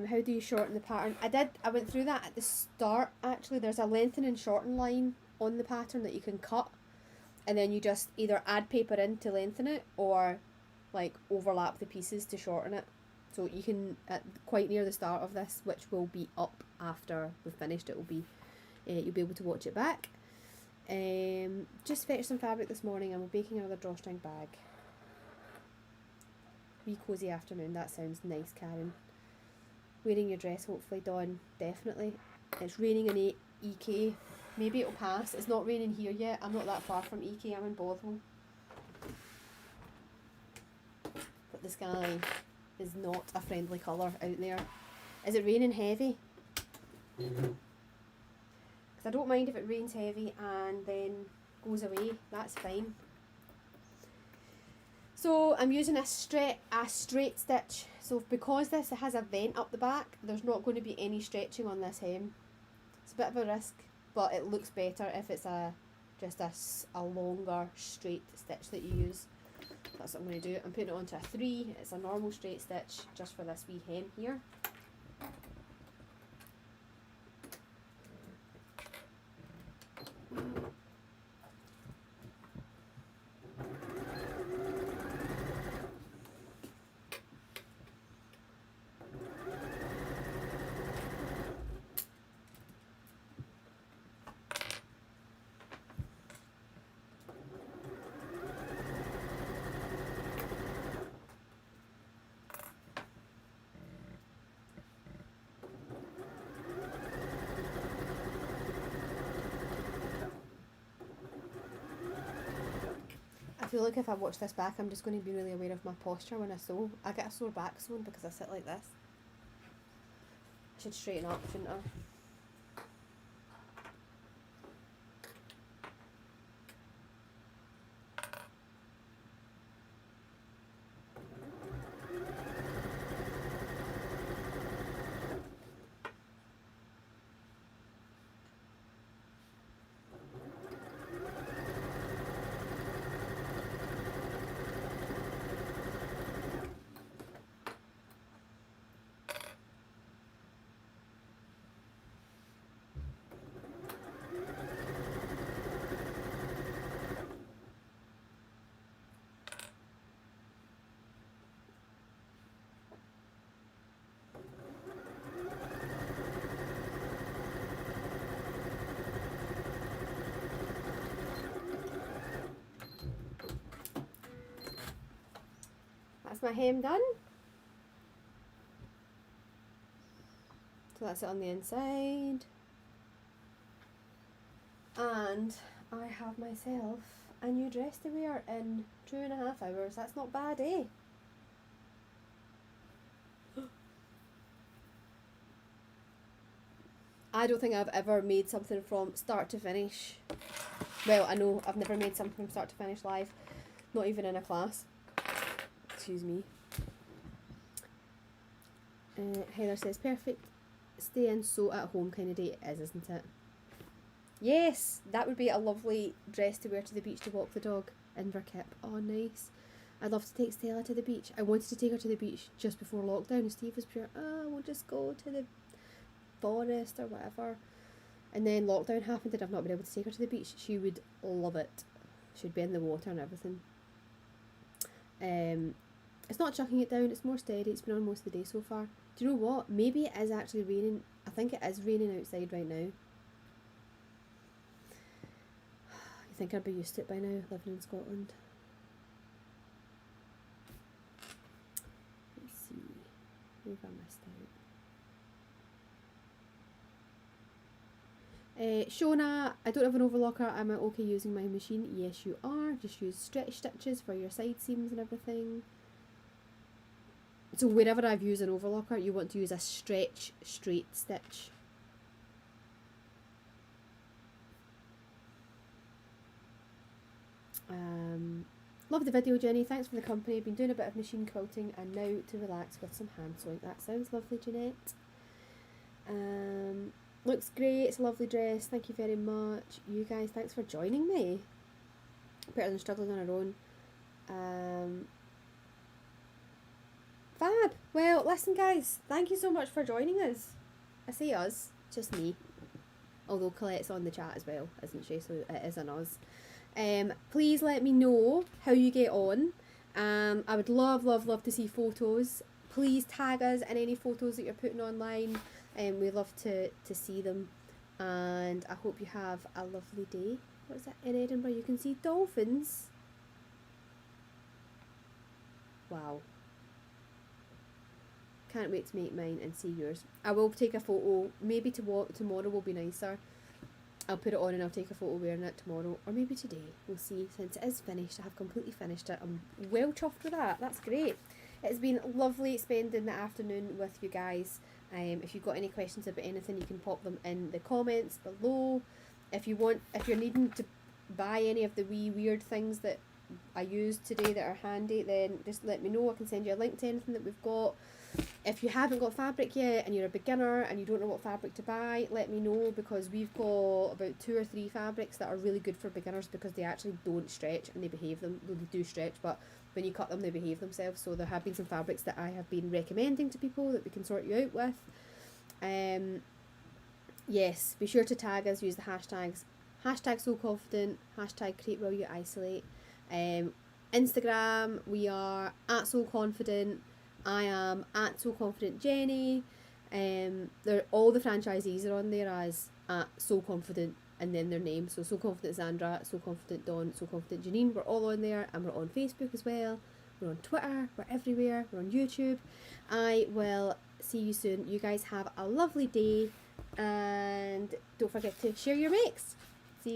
Speaker 1: How do you shorten the pattern? I went through that at the start actually. There's a lengthen and shorten line on the pattern that you can cut, and then you just either add paper in to lengthen it or like overlap the pieces to shorten it. So you can, at quite near the start of this, which will be up after we've finished, it will be you'll be able to watch it back. Just fetched some fabric this morning and we're baking another drawstring bag. Wee cosy afternoon, that sounds nice, Karen. Wearing your dress, hopefully, Dawn, definitely. It's raining in EK. Maybe it'll pass. It's not raining here yet. I'm not that far from EK. I'm in Bothwell. But the sky is not a friendly colour out there. Is it raining heavy? Because I don't mind if it rains heavy and then goes away. That's fine. So I'm using a straight stitch. So because this has a vent up the back, there's not going to be any stretching on this hem. It's a bit of a risk, but it looks better if it's just a longer straight stitch that you use. That's what I'm going to do. I'm putting it onto a 3. It's a normal straight stitch just for this wee hem here. feel like if I watch this back, I'm just going to be really aware of my posture when I sew. I get a sore back sewn because I sit like this. I should straighten up, shouldn't I? That's my hem done. So that's it on the inside. And I have myself a new dress to wear in 2.5 hours. That's not bad, eh? I don't think I've ever made something from start to finish. Well, I know I've never made something from start to finish live. Not even in a class. Excuse me. Heather says, perfect stay in sew at home kind of day it is, isn't it? Yes, that would be a lovely dress to wear to the beach to walk the dog in Verkip. Oh, nice. I'd love to take Stella to the beach. I wanted to take her to the beach just before lockdown, and Steve was pure, we'll just go to the forest or whatever. And then lockdown happened and I've not been able to take her to the beach. She would love it. She'd be in the water and everything. It's not chucking it down, it's more steady. It's been on most of the day so far. Do you know what? Maybe it is actually raining. I think it is raining outside right now. You think I'd be used to it by now, living in Scotland? Let's see. Maybe I missed out. Shona, I don't have an overlocker. Am I okay using my machine? Yes, you are. Just use stretch stitches for your side seams and everything. So wherever I've used an overlocker, you want to use a stretch straight stitch. Love the video, Jenny. Thanks for the company. Been doing a bit of machine quilting and now to relax with some hand sewing. That sounds lovely, Jeanette. Looks great. It's a lovely dress. Thank you very much. You guys, thanks for joining me. Better than struggling on our own. Fab. Well, listen, guys. Thank you so much for joining us. I say us, just me. Although Colette's on the chat as well, isn't she? So it is an us. Please let me know how you get on. I would love to see photos. Please tag us in any photos that you're putting online. We love to see them. And I hope you have a lovely day. What is that? In Edinburgh you can see dolphins. Wow. Can't wait to make mine and see yours. I will take a photo. Maybe tomorrow will be nicer. I'll put it on and I'll take a photo wearing it tomorrow. Or maybe today. We'll see. Since it is finished, I have completely finished it. I'm well chuffed with that. That's great. It's been lovely spending the afternoon with you guys. If you've got any questions about anything, you can pop them in the comments below. If you're needing to buy any of the wee weird things that I used today that are handy, then just let me know. I can send you a link to anything that we've got. If you haven't got fabric yet and you're a beginner and you don't know what fabric to buy, let me know, because we've got about 2 or 3 fabrics that are really good for beginners because they actually don't stretch and they behave them. Well, they do stretch, but when you cut them they behave themselves. So there have been some fabrics that I have been recommending to people that we can sort you out with. Yes, be sure to tag us, use the hashtags #SewConfident, #CreateWhileYouIsolate. Instagram, we are @SewConfident. I am @SewConfidentJenny. All the franchisees are on there as @SewConfident and then their name. So SewConfident Sandra, SewConfident Dawn, SewConfident Janine. We're all on there, and we're on Facebook as well. We're on Twitter. We're everywhere. We're on YouTube. I will see you soon. You guys have a lovely day, and don't forget to share your makes.